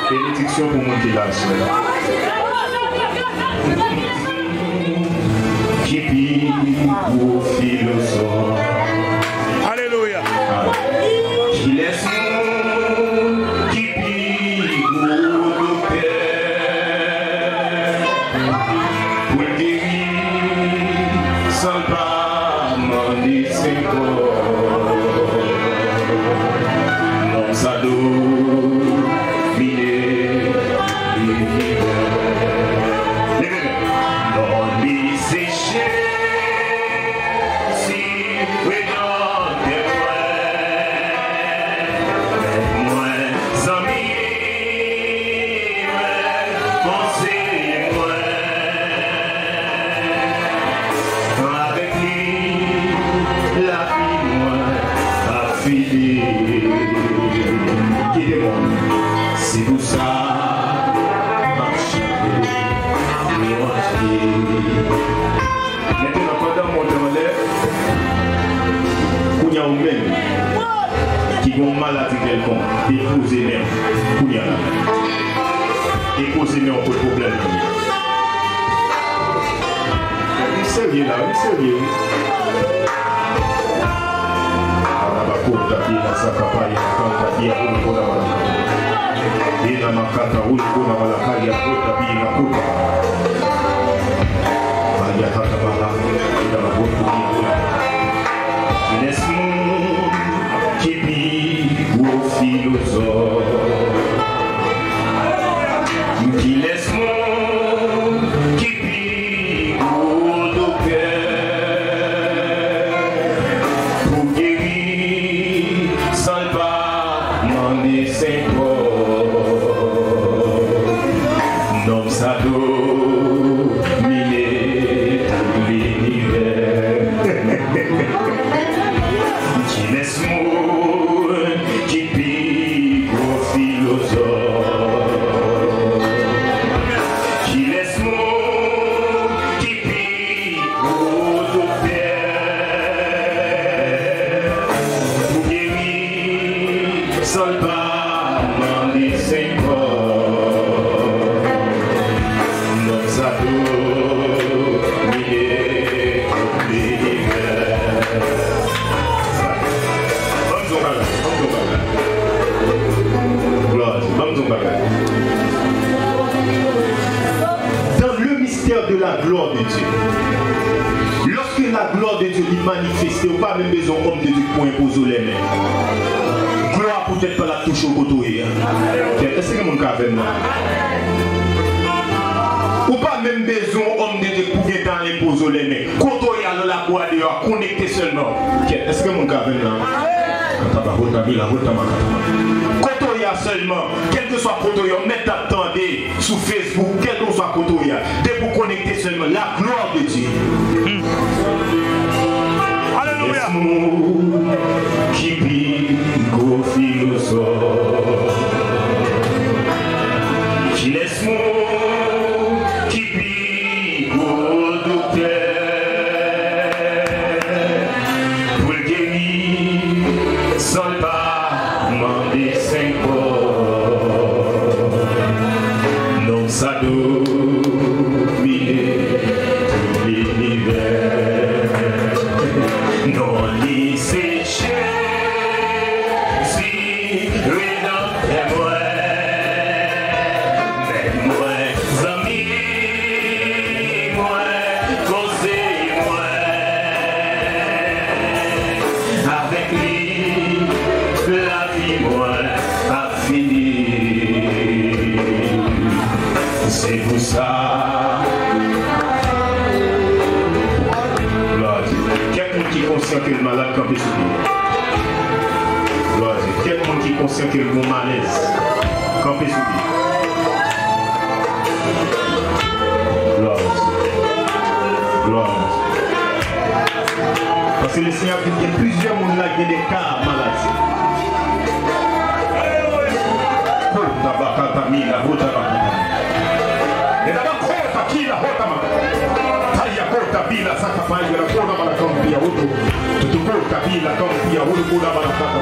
Bénédiction pour mon qui là, qui vit pour philosophe. Alléluia. Qui laisse qui vit pour le Père. Pour le guérir sans pas m'en dire c'est corps. Non, ça doit miner l'univers. Non, lui sécher. Si we don't get c'est pour ça, marcher, maintenant, pendant mon temps lève, il y a un même qui a une maladie quelconque, déposer même, il y a déposer même un peu de problème. Il est sérieux là, il est sérieux. Ina makata ulikuna malakali ya kota bila kuta. Baada hata bala ina mabovu bila. Laisse-moi qui vit au philosophe. Qui laisse-moi qui vit au docteur. Pour guérir sans pas m'en laisser pas. Non, ça dominer tout l'univers. Qui laisse-moi qui pique au philosophe. Qui laisse-moi qui pique au docteur. Pour guérir sans pas m'en laisser pas. Dans le mystère de la gloire de Dieu, lorsque la gloire de Dieu est manifestée, on n'a pas même besoin d'homme de Dieu pour imposer les mains. Gloire peut-être pas la touche au côté. Est-ce que mon cas fait là? Ou pas même besoin d'homme de Dieu pour imposer les mains. Quand on y a la gloire de Dieu, connecté seulement. Est-ce que mon cas fait là? Quand il y a seulement, quel que soit quand il y a, mettez attendez sur Facebook, quel que soit quand il y a, de vous connecter seulement la gloire de Dieu. Alléluia. Qui pique au philosophe. Qui laisse-moi qui pique au docteur. Pour le guérir sans pas m'en dessin corps. Non, ça dominer tout l'univers. Non, l'y sécher si rien n'est moi. Mais moi, amis, moi, conseille-moi. Avec lui, la vie, moi, a fini. C'est pour ça. Gloire à Dieu. Quelqu'un qui est conscient que le malade campé sur lui. Gloire à Dieu. Quelqu'un qui est conscient que le bon malaise campé sur lui. Gloire à Dieu. Gloire à Dieu. Parce que le Seigneur dit qu'il y a plusieurs mondes là qui ont des cas malades. Bila saka pale la kona mara kampia huko tutukuru kabila kampia huko na mara kaka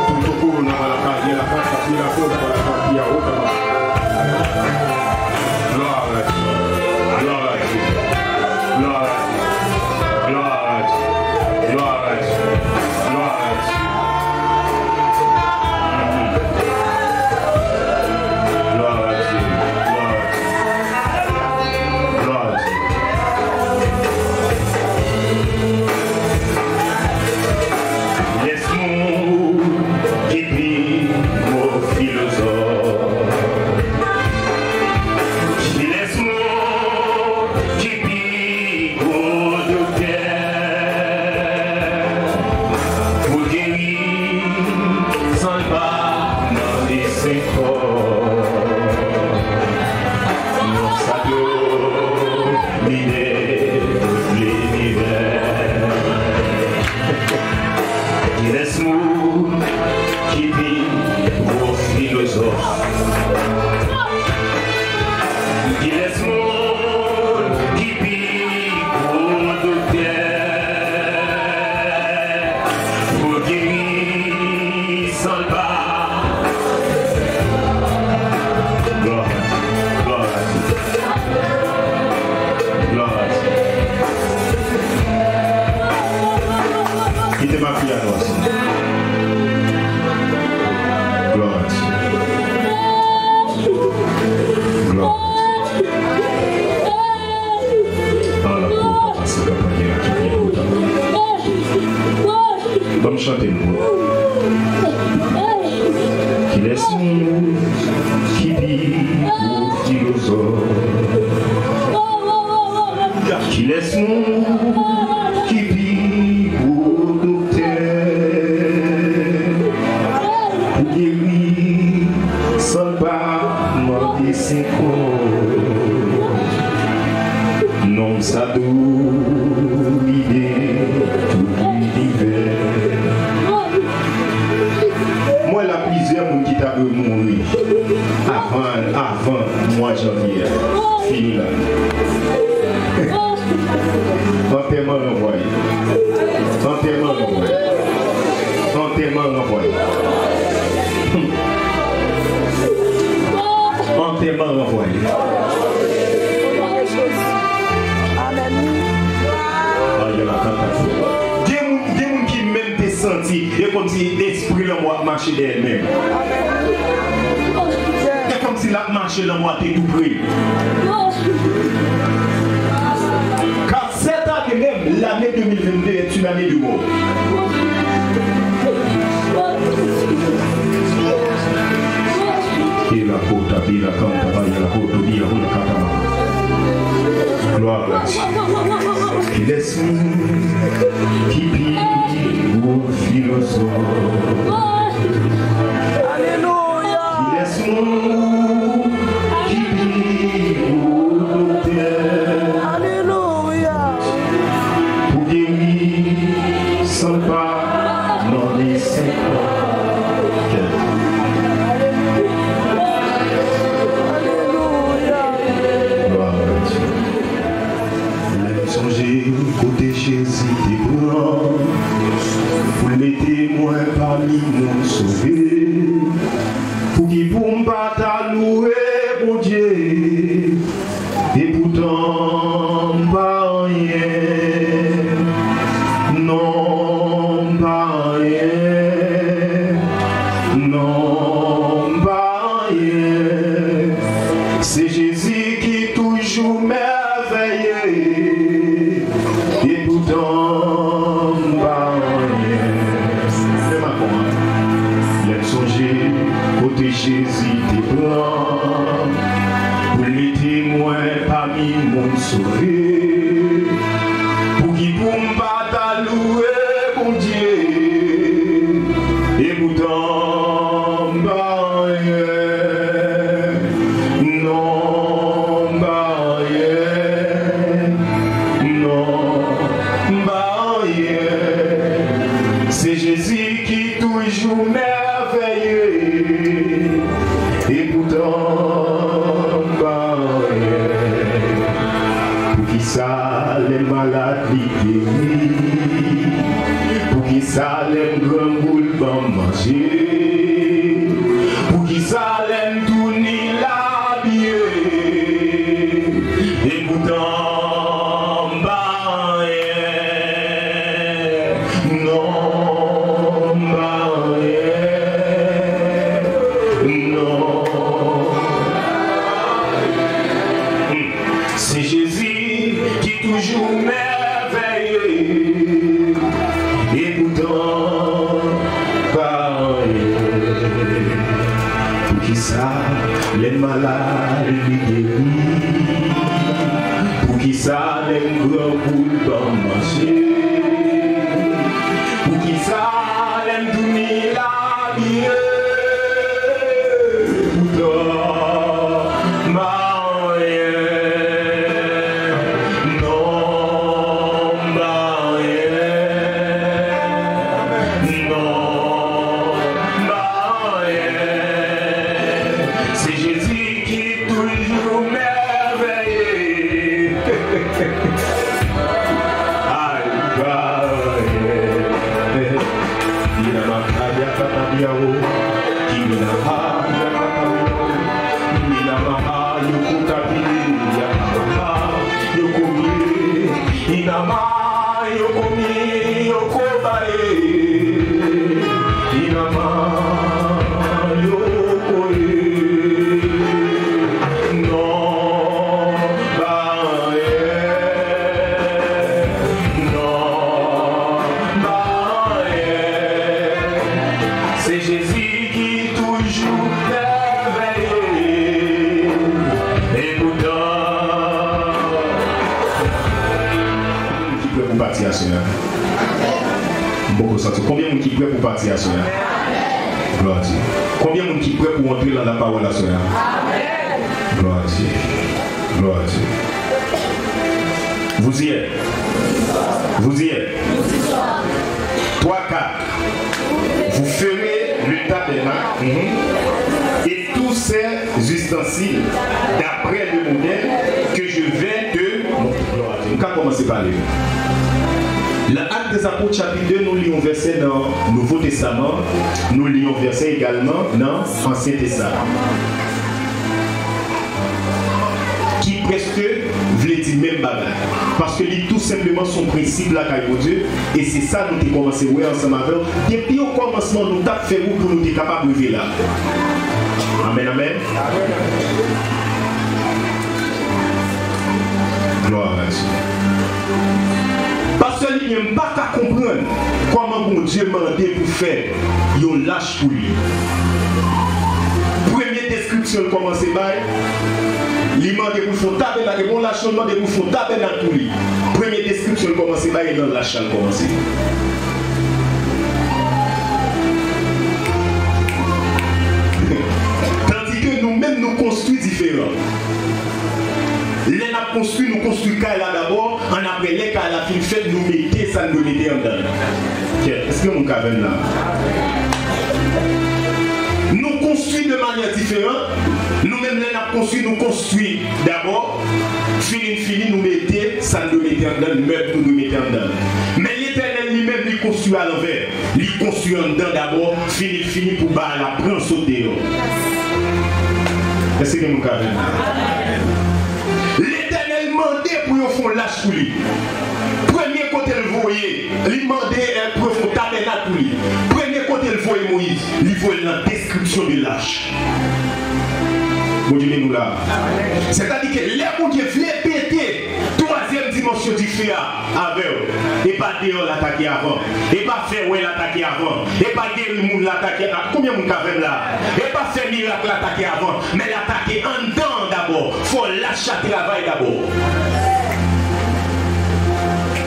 tutukuru na mara kazi la qui laisse nous, qui vit pour philosophe, qui laisse nous, qui vit pour docteur, pour guérir sans pas demander ses corps, non ça doit l'idée tout l'univers. Moi la plusieurs monde qui t'a mourir avant mois de janvier, fini là. Enterrement renvoyé. Enterrement renvoyé. Enterrement renvoyé. Enterrement renvoyé. Des gens qui même te senti, c'est comme si l'esprit de moi marchait d'elle-même. C'est comme si la marche de moi était tout près. Car cette année même, l'année 2022 est une année de mort. Gloire à Dieu. Qui laisse qui prie pour philosophe. Alléluia. Qui laisse qui prie pour docteur. Alléluia. Pour guérir sans pas demander ses côté Jésus des blancs, vous les témoins parmi nous sauvés, pour qui pour m'battre louer mon Dieu, et pourtant pas rien, non pas rien, non pas rien, c'est Jésus qui toujours merveilleux. Et pourtant, c'est ma commande. Il a songé côté Jésus des blancs, pour les témoins parmi mon sauvé, pour qui pour m'battre à louer mon Dieu, et pourtant, c'est Jésus qui toujours merveilleux, et pourtant pour qui ça les malades guéris, pour qui ça les grands boules vont manger, pour qui ça les tourner la vie, et pourtant c'est Jésus qui toujours merveilleux, et pourtant pareil. Pour qui ça les malades lui guéris, pour qui ça les grands boules vont marcher, pour qui ça les donner la vie, pourtant Beaucoup senti. Combien de monde qui est prêt pour partir à cela? Gloire à Dieu. Combien de monde qui est prêt pour entrer dans la parole à cela? Gloire à Dieu. Gloire à Dieu. Vous y êtes. Vous y êtes. 3, 4. Vous ferez le tabernacle et tous ses ustensiles d'après le modèle que je vais te... On va commencer par lui. L'Acte des Apôtres chapitre 2, nous lisons verset dans le Nouveau Testament, nous lisons verset également dans l'Ancien Testament. Qui presque voulait dire même bagage. Parce que c'est tout simplement son principe là pour Dieu. Et c'est ça nous avons commencé à voir ensemble avec. Depuis au commencement, nous avons fait pour nous être capables de vivre là. Amen, amen. Gloire à Dieu. Parce qu'il n'y a pas qu'à comprendre comment bon Dieu m'a demandé pour faire. Il lâche pour lui. Première description, commencer par. Il m'a demandé pour faire tabernacle. Bon, lâche, il m'a demandé pour faire tabernacle pour lui. Première description, commencer par. Il lâche, commencer. Tandis que nous-mêmes, nous construisons différents. Les n'a construit, nous construisons là d'abord, en après les cas la fin fait, nous mettons ça, nous mettons en dedans. Est-ce que nous avons là? Nous construisons de manière différente. Nous-mêmes, les n'a construit, nous construisons d'abord. Fini, nous mettons ça, nous mettons en dedans, nous mettons en dedans. Mais l'Éternel lui-même, il construit à l'envers. Il construit en dedans d'abord, fini pour la prendre sauter. Est-ce que nous avons là? L'Éternel demandait pour yon font lâche pour lui. Premier côté le voyait, il demandait pour yon tabernacle pour lui. Premier côté le voyait Moïse, il voyait la description de lâche. Bon Dieu nous là. C'est-à-dire que les gens qui voulaient péter troisième dimension du feu avec eux. Et pas dehors l'attaquer avant. Et pas faire ouais l'attaquer avant. Et pas guérir le monde l'attaquer avant. Combien de monde qui là? Et pas faire miracle l'attaquer avant. Mais l'attaquer en dedans d'abord. Il faut lâcher le travail d'abord.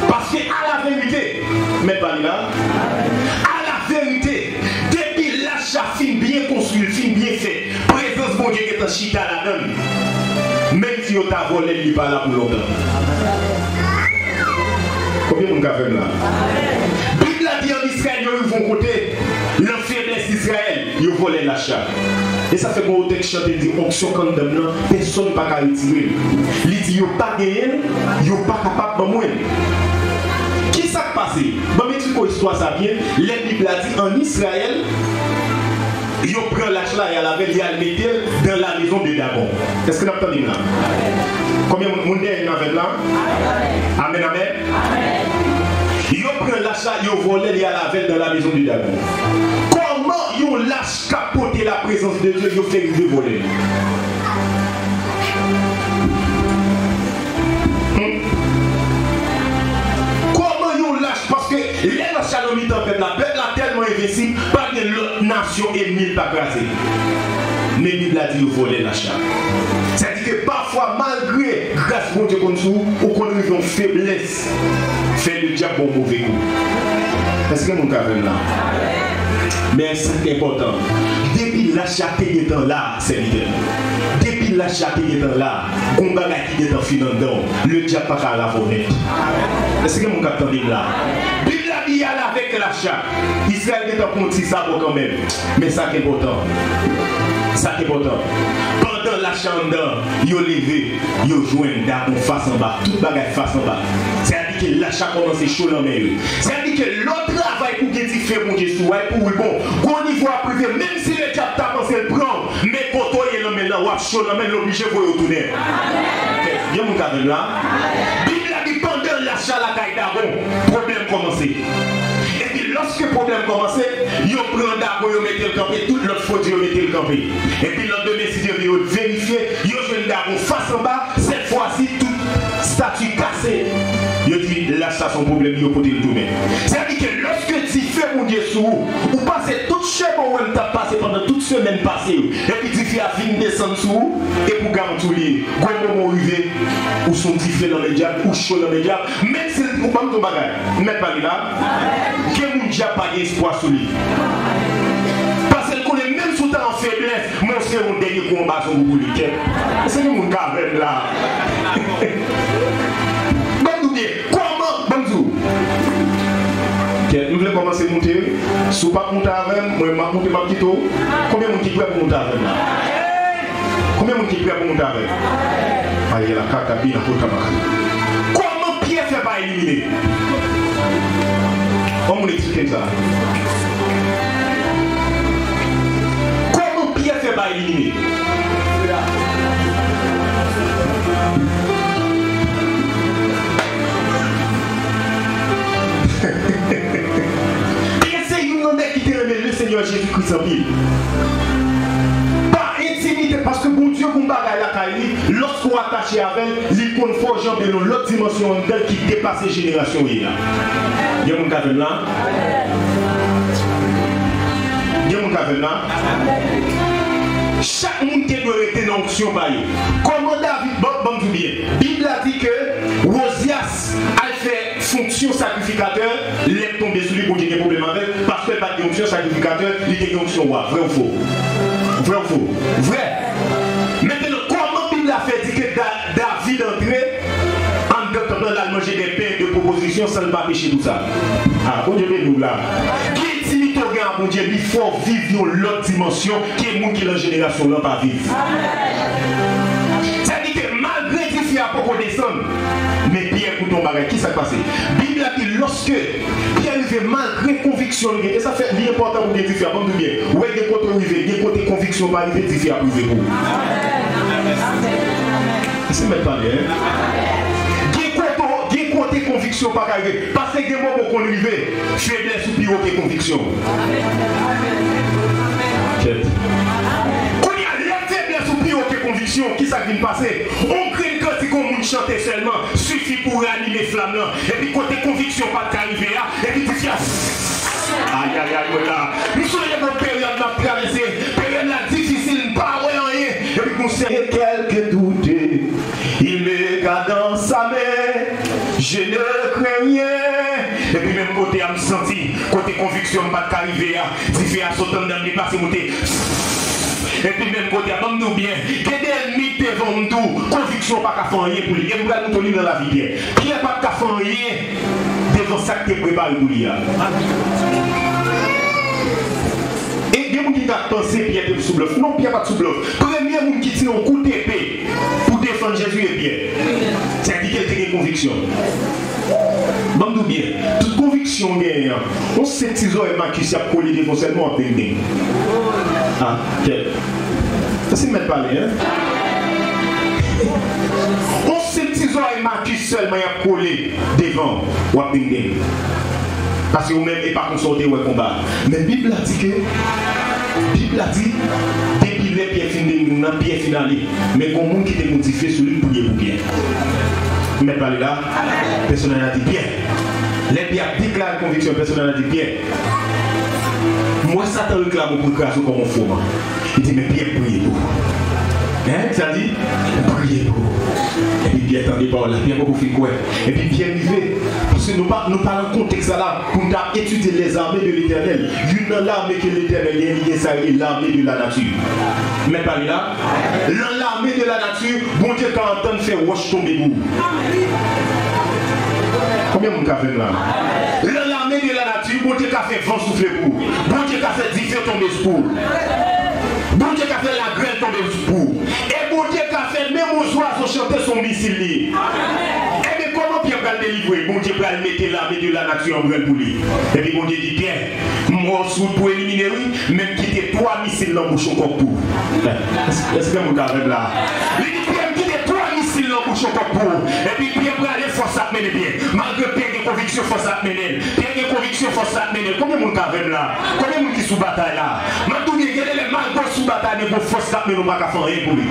Parce que à la vérité, mais pas là. À la vérité, depuis l'achat fin bien construit, fin bien fait. Présence bon Dieu qui est en chita la donne. Même si on t'a volé, il n'est pas là pour longtemps. Combien de monde a fait là? Bible a dit en Israël, ils vont côté, la faiblesse d'Israël, ils volent l'achat. Et ça fait qu'on texte chante et dit, onction quand même là, personne n'a pas qu'à retirer. Il dit, ils n'ont pas gagné, ils n'ont pas capable de mourir. Qui s'est passé? Bon, mais tu connais l'histoire ça bien. La Bible a dit en Israël, ils prennent l'achat là et à la veille, ils le mettent dans la maison de Dagon. Est-ce que vous avez entendu là? Combien de monde est là? Amen, amen. Ils prennent l'achat, ils volent et à la veille dans la maison de Dagon. Comment ils lâchent capoter la présence de Dieu, ils font de voler? Parce que les Chalomites en fait, la peuple est tellement invincible, pas de l'autre nation ennemie pas crasée. Mais la Bible a dit vous volez l'achat. C'est-à-dire que parfois, malgré grâce à Dieu comme nous, ou qu'on a une faiblesse, fait le diable au mauvais coup. Est-ce que nous avons là? Mais c'est important. Depuis l'achat qui est là, c'est l'idée. Depuis l'achat qui est là, on va qui est en finandant, le diable n'a pas la volette. Est-ce que mon capitaine est là? Bible a dit avec l'achat. Israël est en compte ça quand même. Mais ça qui est important. Ça qui est important. Pendant l'achat en dedans, ils ont levé, ils ont joué un dame face en bas. Tout bagage face en bas. C'est-à-dire que l'achat commence chaud dans mes. C'est-à-dire que l'autre travail pour qu'il fait mon Dieu pour le bon. Au niveau privé, même si le diable t'a pensé le prendre, mais pour toi, il est maintenant, ou chaud dans mes, l'obligé pour y retourner. Bien mon cadre là. Bible a dit pendant l'achat la caille d'Aaron, problème commencé. Et puis lorsque le problème commençait, ils prennent d'abord, ils mettent le campé, toute l'autre faute, ils mettent le campé. Et puis l'autre demain, si ils ont vérifié, ils ont joué d'abord face en bas, cette fois-ci, toute statue cassée. Ils ont dit, là, ça, son problème, ils ont porté le domaine. C'est-à-dire que lorsque tu fais mon Dieu sous, ou passez tout Tout chemin où on t'a passé pendant toute semaine passée, et puis tu fais à venir descendre sous, et pour garantir, quand on arrive, où sont différents dans les diables, ou chaud dans les diables, même si on ne peut pas ton bagage, mais pas là, que mon diable n'a pas d'espoir sur lui. Parce qu'elle connaît même sous ta faiblesse, mon c'est mon dernier combat sur vous. C'est mon caverne là. Bon bien, comment, bonjour. Nous voulons commencer à monter. Si vous ne pouvez pas monter avec moi, je vais monter ma petite eau. Combien de monde qui est prêt pour monter avec moi? Combien de monde qui est prêt pour monter avec moi? Aïe, la carte a bien pour tabac. Comment Pierre fait pas éliminer? On va expliquer ça. Comment Pierre fait pas éliminer? Le Seigneur Jésus-Christ en ville. Par intimité, parce que bon Dieu, qu'on bagaille la caille, lorsqu'on attache avec, il compte forger de l'autre dimension d'elle qui dépasse les générations. Il y a mon caverne là. Il y a mon caverne là. Chaque monde qui doit être dans l'onction par eux. Comment David, bon bien, Bible a dit que Rosias a fait fonction sacrificateur, l'aime tomber sur lui pour qu'il y ait des problèmes avec, parce qu'elle n'a pas de fonction sacrificateur, il y a une fonction roi. Vrai ou faux? Vrai ou faux? Vrai. Maintenant, comment Bible a fait dire que David entrait en temps d'aller manger des pains de proposition sans ne pas pécher tout ça? Ah, bon Dieu, nous là. Mon Dieu, il faut vivre l'autre dimension qui est mon qui la génération là pas vivre. C'est-à-dire que malgré que il y a beaucoup descendre, mais Pierre pour ton bagage, qui s'est passé? Bible a dit lorsque Pierre arrive malgré conviction, et ça fait l'important pour dire faire, bon bien. Ouais, des côtés arrivé, des côtés conviction pas arriver, dire faire pour vous. C'est même pas bien. Côté conviction pas arriver parce que des moments qu'on arrive faiblesse ou pire que conviction. Quand il y a la faiblesse ou pire que conviction, qui ça vient passer? On crée que si on chanter seulement suffit pour réanimer flamme là. Et puis côté conviction pas arriver et puis tu fais aïe aïe aïe voilà. Nous sommes dans une période de traversée, période là difficile, pas rien. Et puis qu'on sait quelques doutes, il me garde dans sa main. Je ne crains rien. Et puis même côté à me sentir, côté conviction, pas d'arriver à dire à sauter dans les passes monter. Et puis même côté à nous bien, que des ennemis devant nous, conviction pas qu'à faire rien pour lui. Et nous allons nous dans la vie. Pierre pas qu'à faire rien devant ça que tu prépares pour lui. Et il y a des gens qui ont pensé Pierre était sous bluff. Non, Pierre pas sous bluff. Premier monde qui tient un coup d'épée pour défendre Jésus et Pierre. C'est-à-dire qu'il a une conviction. Bon, bien, toute conviction gagne. On sait que ces oreilles qui s'y a collé devant seulement en ping. Ah, ok. Ça c'est même parler, hein? On sait que ces oreilles qui seulement a collé devant ou en ping. Parce que vous-même n'est pas consulté ou combat. Mais la Bible a dit que, Bible a dit, depuis les pieds finis, nous n'avons pieds finale. Mais comme monde qui est motivé sur lui pour bien. Mais par là, personne n'a dit bien. Les pieds déclarent la conviction, personne n'a dit bien. Moi, Satan réclame pour craser comme un faux. Il dit, mais bien priez pour. Hein, ça dit, priez pour. Et puis bien attendez par là, bien beaucoup fait quoi. Et puis bien arrivé. Parce que nous parlons contexte là pour étudier les armées de l'éternel. Une l'armée que l'éternel est liée, ça est l'armée de la nature. Mais par là, l'armée de la nature, bon Dieu quand on entend faire roche tomber bout. Combien mon café là? L'armée de la nature, bon Dieu qui a fait vent souffler pour. Bon Dieu qui a fait 10 feux tomber pour. Bon Dieu qui a fait la graine tomber pour. Et bon Dieu qui a fait même aux oiseaux chanter son missile. Et bien comment Pierre va le délivrer? Bon Dieu va le mettre l'armée de la nature en graine pour lui. Et puis bon Dieu dit Pierre, moi pour éliminer lui, même quitter 3 missiles dans le bouchon comme pour. Est-ce que mon café là? Il dit Pierre quitter 3 missiles dans le bouchon comme pour. Et puis Pierre va aller force à mener bien. Malgré Pierre des convictions force à mener. Pierre des convictions force à mener. Combien mon café là? Combien mon qui sous bataille là? Maintenant il y a les malgré sous bataille pour force à mener, on va pas faire rien pour lui.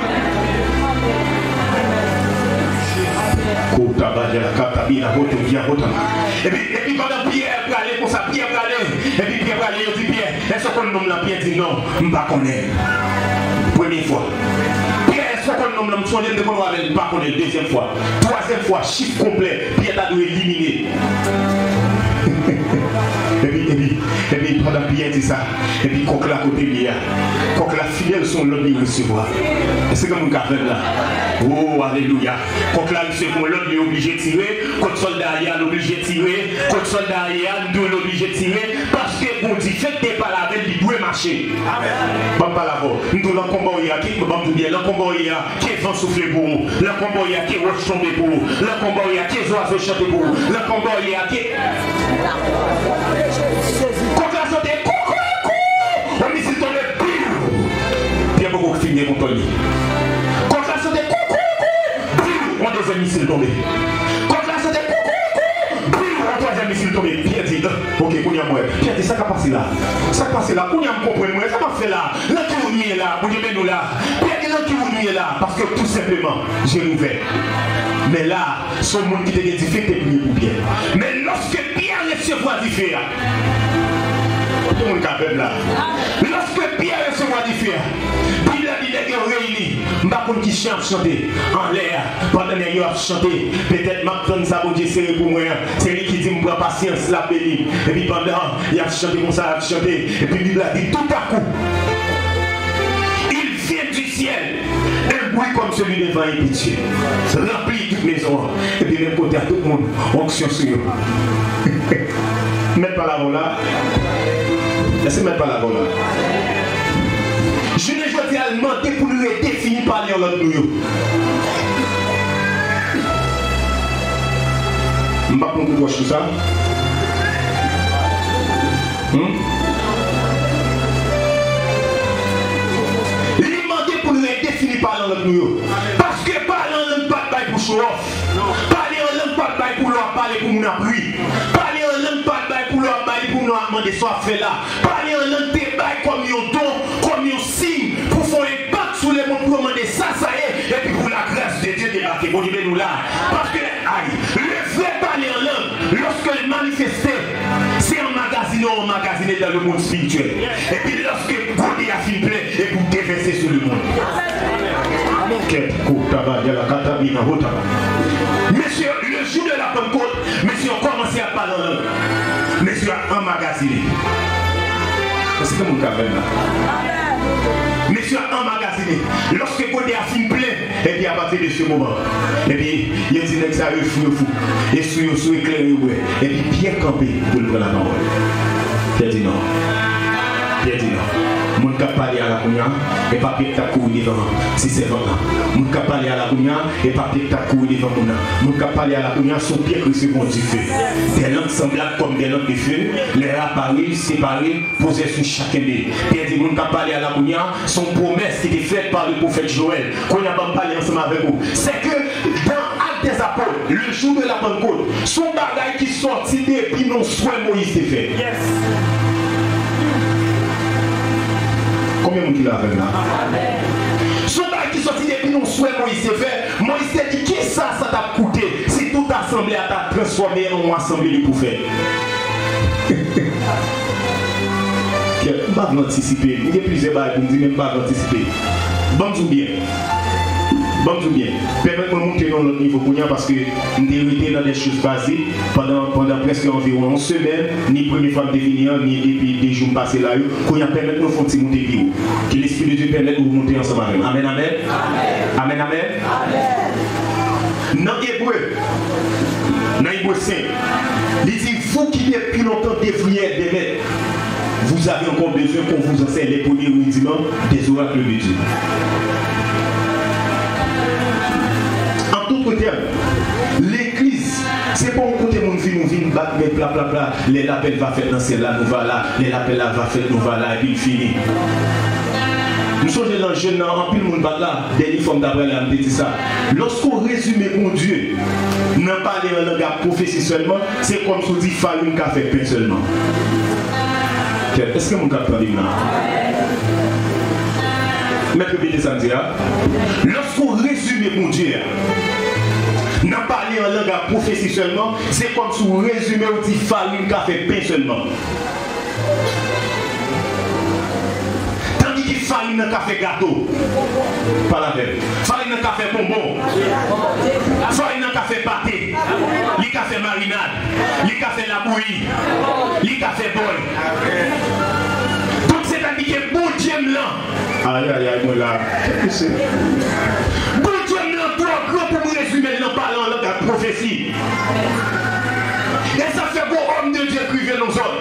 Et puis pendant Pierre va aller pour ça, Pierre va aller. Et puis Pierre va aller, il dit Pierre, Est-ce qu'on nomme la Pierre dit non, je ne connais pas. Première fois. Pierre, est-ce qu'on nomme la Pierre dit non, je ne connais pas. Deuxième fois. Troisième fois, chiffre complet. Pierre a dû éliminer. Et puis pendant Pierre dit ça, et puis quand la côté lié, quand la fidèle sont l'autre lui recevoir. Est-ce que vous avez là? Oh, alléluia. Quand la recevoir, l'autre est obligé de tirer, quand le soldat est obligé de tirer, quand le soldat est obligé de tirer, parce que vous dites, faites pas la veille, il doit marcher. Amen. Pas la voix. Nous dans le combat, il y a qui, le combat, il y a qui vent souffler pour vous, le combat, il y a qui roche tomber pour vous, le combat, il y a qui oiseaux chanter pour vous, le combat, il y a qui. Quand la santé, coucou, on missile tombe, bien beaucoup finir contre lui. Quand la santé, coucou, on deuxième missile tombé. Quand la santé, coucou, on troisième missile tombé. Pierre dit, ok, on y a moi. Pierre dit, ça va passer là. Ça va passer là, on y a me comprendre moi. Ça va faire là. Là qui vous est là, vous nous là. Pierre dit, là qui vous est là. Parce que tout simplement, j'ai ouvert. Mais là, son monde qui était difficile, était pour Pierre. Mais lorsque Pierre recevra différent, tout le monde capable là. Lorsque Pierre recevra différent, puis il a dit qu'il est réuni, je ne sais pas qui chante chanter en l'air, pendant que il a chanté, peut-être maintenant ça va serré pour moi, c'est lui qui dit me prend patience, la béni. Et puis pendant, il a chanté comme ça, il a chanté, et puis il a dit tout à coup, il vient du ciel. Un bruit comme celui de vent et pitié. Ça remplit toute maison. Et puis même côté à tout le monde. Onction sur eux. Mettez pas la voix là. Laissez mettre pas la voix là. Je ne veux pas demander pour nous aider fini par les autres nous. Je ne vais pas prendre pour tout ça. Parler en langue parce que parler en langue pas de pour show off. Parler en langue pas de pour leur parler pour nous appuyer. Parler en langue pas de pour leur parler pour nous demander soit fait là. Parler en langue des bails comme un don, comme un signe pour faire un impact sur les mondes pour demander ça est et puis pour la grâce de Dieu débarquer pour nous là. Parce que aïe, le vrai parler en langue lorsque le manifester c'est emmagasiné ou emmagasiné dans le monde spirituel. Et puis lorsque vous a fini plein et vous déverser sur le monde. Monsieur, le jour de la Pentecôte, monsieur, on commençait à parler en langue. Monsieur, emmagasiné. C'est comme un caverne là. Monsieur, emmagasiné. Lorsque vous a fini plein, et puis à partir de ce moment, et puis il y a des gens qui ça fou. Et sous éclairé, et puis bien campé pour le prendre la parole. Pierre dit non. Pierre dit non. Mon cap parler à la Kounia et papier ta cour devant si c'est vraiment. Mon cap parler à la Kounia et papier ta cour devant mon. Mon cap parler à la Kounia son pied recevant du feu. Des langues semblables comme des langues de feu, les appareils séparés posés sur chacun d'eux. Pierre dit mon cap parler à la Kounia son promesse qui était faite par le prophète Joël. Qu'on a pas parlé ensemble avec vous. C'est que dans Actes des Apôtres, le jour de la Pentecôte, son bagage qui sortit et puis non soit Moïse s'est fait. Yes. Combien de monde qui l'a fait là? Son bagage qui sortit depuis nous souhait Moïse s'est fait. Moïse s'est dit qui ça t'a coûté si toute assemblée a t'a transformé en assemblée pour faire. Je ne vais pas anticiper. Il y a plusieurs bagages pour me dire même pas anticiper. Bon tout bien. Bon tout bien. Permettez-moi de monter dans notre niveau parce que nous avons dans des choses basiques pendant presque environ une semaine, ni première fois de définir, ni depuis des jours passés là. Qu'on a permis de nous faire monter plus haut. Que l'Esprit de Dieu permette de nous monter ensemble. Amen, amen. Amen, amen. Dans Hébreu 5, il dit vous qui depuis longtemps devriez être des maîtres, vous avez encore besoin qu'on vous enseigne les premiers rudiments des oracles de Dieu. L'église, c'est pas un côté mon vie, nous vient battre, mais bla bla bla. Les lapels va faire dans celle-là, nous va là. Les lapels là va faire, nous va là, et puis il finit. Nous sommes dans le jeune, en pile monde bat là, des uniformes d'après la dit ça. Lorsqu'on résume mon Dieu, n'a pas les langues prophétie seulement, c'est comme si on dit farine café pain seulement. Est-ce que mon cap t'en dit là? Maître Bédé samedi, lorsqu'on résume mon Dieu, n'a pas parlé en langue à prophétie seulement, c'est comme si on résumait ou dit farine café pain seulement. farine dans café gâteau. Pas la même. Farine dans café bonbon. Farine dans café pâté. Li café marinade. Li café la bouillie. Li café bol. Donc c'est-à-dire que bon Dieu blanc. Aïe aïe aïe, moi là. Qu'est-ce que c'est? Bon Dieu blanc, trop grand pour me résumer en parlant de la prophétie. Et ça fait bon homme de Dieu privé nos hommes.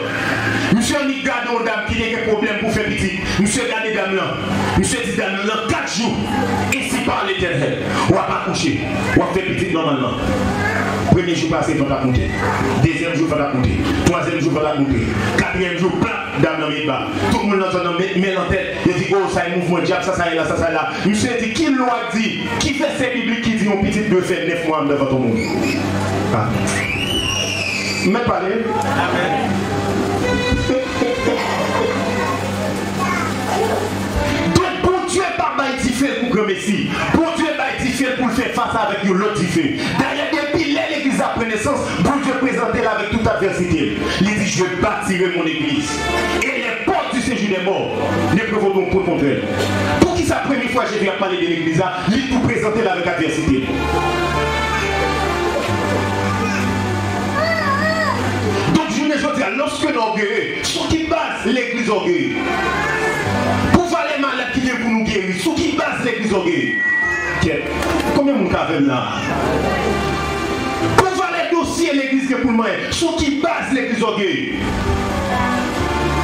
Monsieur ni garde une dame qui a des problèmes pour faire petit. Monsieur garde dame là. Monsieur dit dame là 4 jours. Ici par l'Éternel. On va pas coucher. On va faire petit normalement. Premier jour passé, il va pas compter. Deuxième jour, il va pas compter. Troisième jour, il va pas compter. Quatrième jour, plat, dame dans mes bas. Tout le monde dans son met en tête. Il dit, oh, ça y est, mouvement diable, ça y est là, ça y est là. Monsieur dit, qui l'a dit? Qui fait cette biblique qui dit, on petit de faire 9 mois devant tout le monde? Ah. Mais parlez. Amen. Donc, bon Dieu n'est pas fait pour grand Messie. Bon Dieu n'est pas fait pour le faire face avec l'autre fait. D'ailleurs, depuis l'église a pris naissance, bon Dieu présentait là avec toute adversité. Il dit, je bâtirai mon église. Et les portes du séjour des morts ne prévaudront pas contre elle. Pour qui sa première fois j'ai vu parler de l'église, il tout présentait là avec adversité. Lorsque nous guéris, sur qui base l'église orgueil? Pour voir les malades qui viennent pour nous guérir, sur qui base l'église orgueil? Combien de monde avez là? Pour voir les dossiers l'église pour moi, sur qui base l'église orgueil?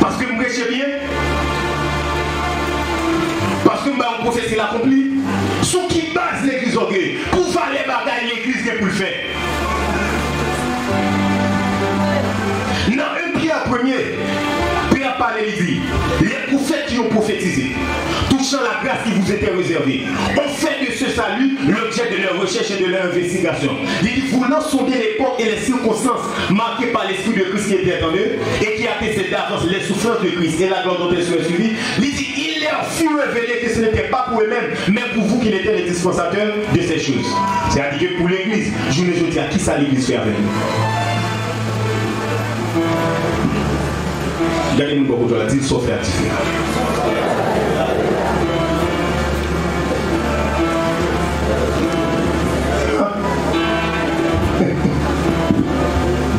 Parce que vous prêchez bien? Parce que vous prophétie l'accompli? Sur qui base l'église orgueil? Pour voir les bagailles l'église pour le faire? Non, premier, Pierre parlait, il dit, les prophètes qui ont prophétisé, touchant la grâce qui vous était réservée, ont fait de ce salut l'objet de leur recherche et de leur investigation. Il dit, voulant sonder l'époque et les circonstances marquées par l'Esprit de Christ qui était en eux et qui a fait d'avance les souffrances de Christ et la gloire dont elles sont suivies, il dit, il leur fut révélé que ce n'était pas pour eux-mêmes, mais pour vous qui étiez les dispensateurs de ces choses. C'est-à-dire que pour l'Église, je ne sais pas qui ça l'Église fait avec nous. Regardez mon beaucoup de la dit, sauf la différence.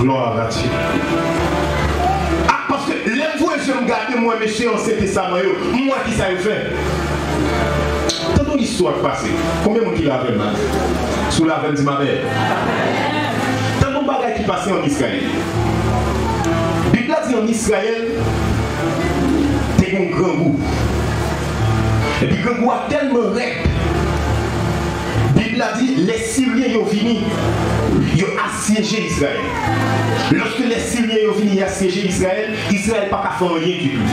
Gloire à Dieu. Ah, parce que les fois je me garde, moi, monsieur, on sait que ça m'a eu. Moi qui ça fait. Tant l'histoire passée. Combien de monde qui l'a fait mal? Sous la veine de ma mère. Tant de bagages qui passaient en Israël. En Israël, t'es un grand goût. Et puis, le grand goût a tellement rep. La Bible a dit les Syriens ont fini, ils ont assiégé Israël. Lorsque les Syriens ont fini d'assiéger Israël, Israël n'a pas fait rien du tout.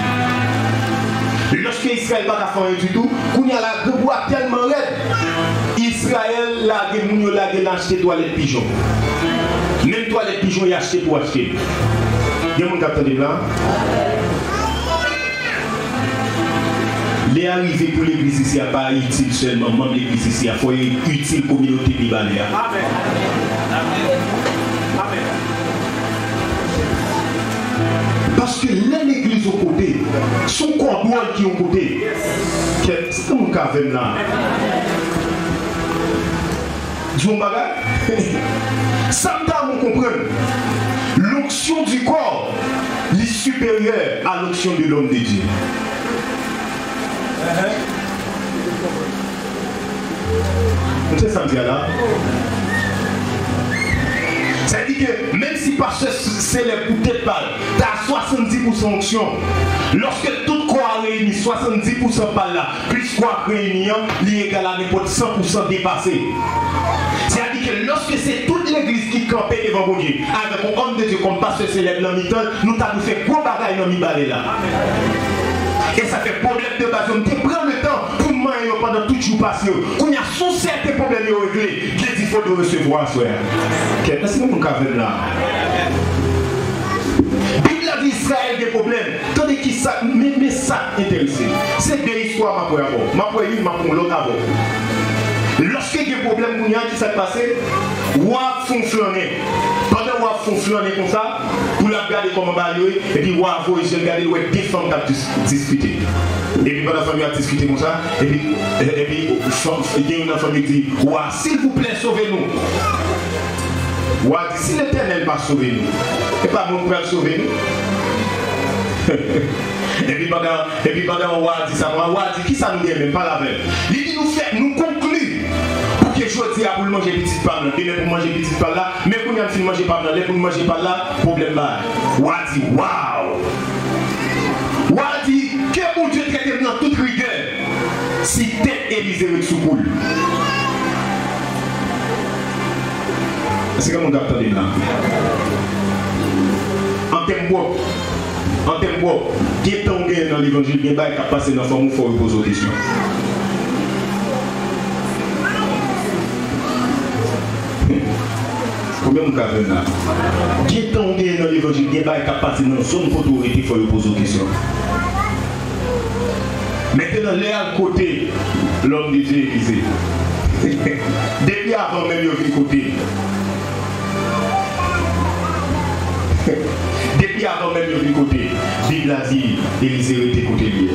Lorsque Israël n'a pas fait rien du tout, quand il y a la grand goût a tellement rep, Israël a acheté toilette pigeon. Même toilette pigeon, il a acheté pour acheter. Il y a mon capteur de blanc. Les arrivées pour l'église ici n'est pas utile seulement, même l'église ici, il faut être utile communauté libanais. Amen. Amen. Parce que l'église au côté, son corps qui est au côté, c'est mon café là. Dis-moi bagarre. Ça me donne à comprendre. L'onction du corps est supérieure à l'onction de l'homme de Dieu. Vous savez ça me dit là? Ça dit que même si pasteur célèbre ou peut-être pas, tu as 70% onction. Lorsque tout corps réuni, 70% par là, plus corps réuni, il est égal à n'importe 100% dépassé. C'est-à-dire que lorsque c'est toute l'église qui campait devant mon Dieu, avec un homme de Dieu comme pasteur célèbre dans mi-temps, nous avons fait gros bagaille dans mi-balé là. Et ça fait problème de base. On prend le temps pour moi pendant tout le jour passé. Quand il y a certains problèmes réglés, il faut de recevoir, frère. Qu'est-ce que vous avez là? Bible a dit Israël des problèmes. Tandis que ça, mais ça intéressé. C'est deux histoires, ma première fois. Ma première, ma l'autre d'abord. Lorsque il y a des problèmes, qui s'est passé, roi font flâner. Pendant on fonctionne comme ça, pour la regarder comment bailler, et puis on va regarder où des femmes qui discuter. Et puis pendant la famille a discuté comme ça, et puis il y a une famille qui dit, ouah, s'il vous plaît, sauvez-nous. Ouah, si l'Éternel va sauver nous, et pas mon frère sauver nous. Et puis pendant on va dire ça, on va dire qui ça nous dit même pas la veille. Il dit nous conclut pour que je dis pour manger petite part là, pour manger petite part là, mais pour nous manger part là, pour manger part là, problème là. On va dire waouh. On va dire que mon Dieu traite dans toute rigueur. Si tête Élisée sous coule. C'est comme on a entendu là. En termes qui est tombé dans l'évangile, il y a qui passé dans la forme où il faut poser des questions. Combien de cas là? Qui est tombé dans l'évangile, il y a qui passé dans la zone autorité, il faut poser des questions. Maintenant, les à côté, l'homme de Dieu Élisée. Depuis avant même, il y a vu côté. Depuis avant même du côté, Bible a dit, Élisée était côté lui.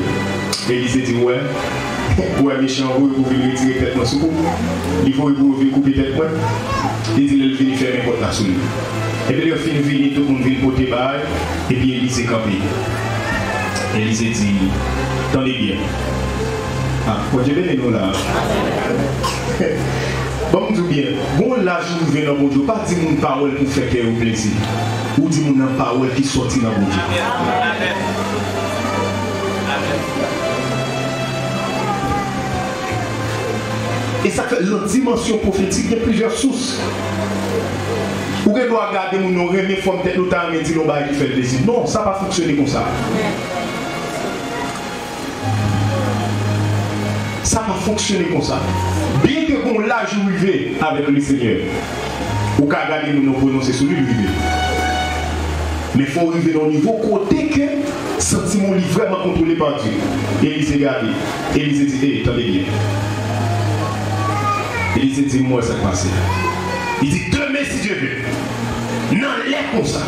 Élisée dit ouais, méchant, vous pouvez retirer tête moi sous coup. Il faut couper tête moi. Il dit il vient faire mes potes là sous lui. Et puis il a fini, tout le monde vient côté bas, et puis Élisée campé. Élisée dit, attendez bien. Ah, moi je vais nous là. Bon, je dis bien, bon là je vais dans mon Dieu, pas dire une parole pour faire qu'il y ait un plaisir. Ou dit une parole qui sortit dans mon Dieu. Et ça fait la dimension prophétique, il y a plusieurs sources. Ou qu'on doit regarder mon remet forme tête nous t'a dit non bah il fait plaisir. Non, ça va fonctionner comme ça. Ça va fonctionner comme ça. Bien que qu'on l'âge arrivé avec le Seigneur, ou qu'à regarder nous prononcer sur lui. Mais il faut arriver dans le niveau côté que le sentiment est vraiment contrôlé par Dieu. Élisée regarde. Élisée dit, attendez bien. Élisée dit, moi ça passe. Il dit, demain si Dieu veut. Non, l'air comme ça.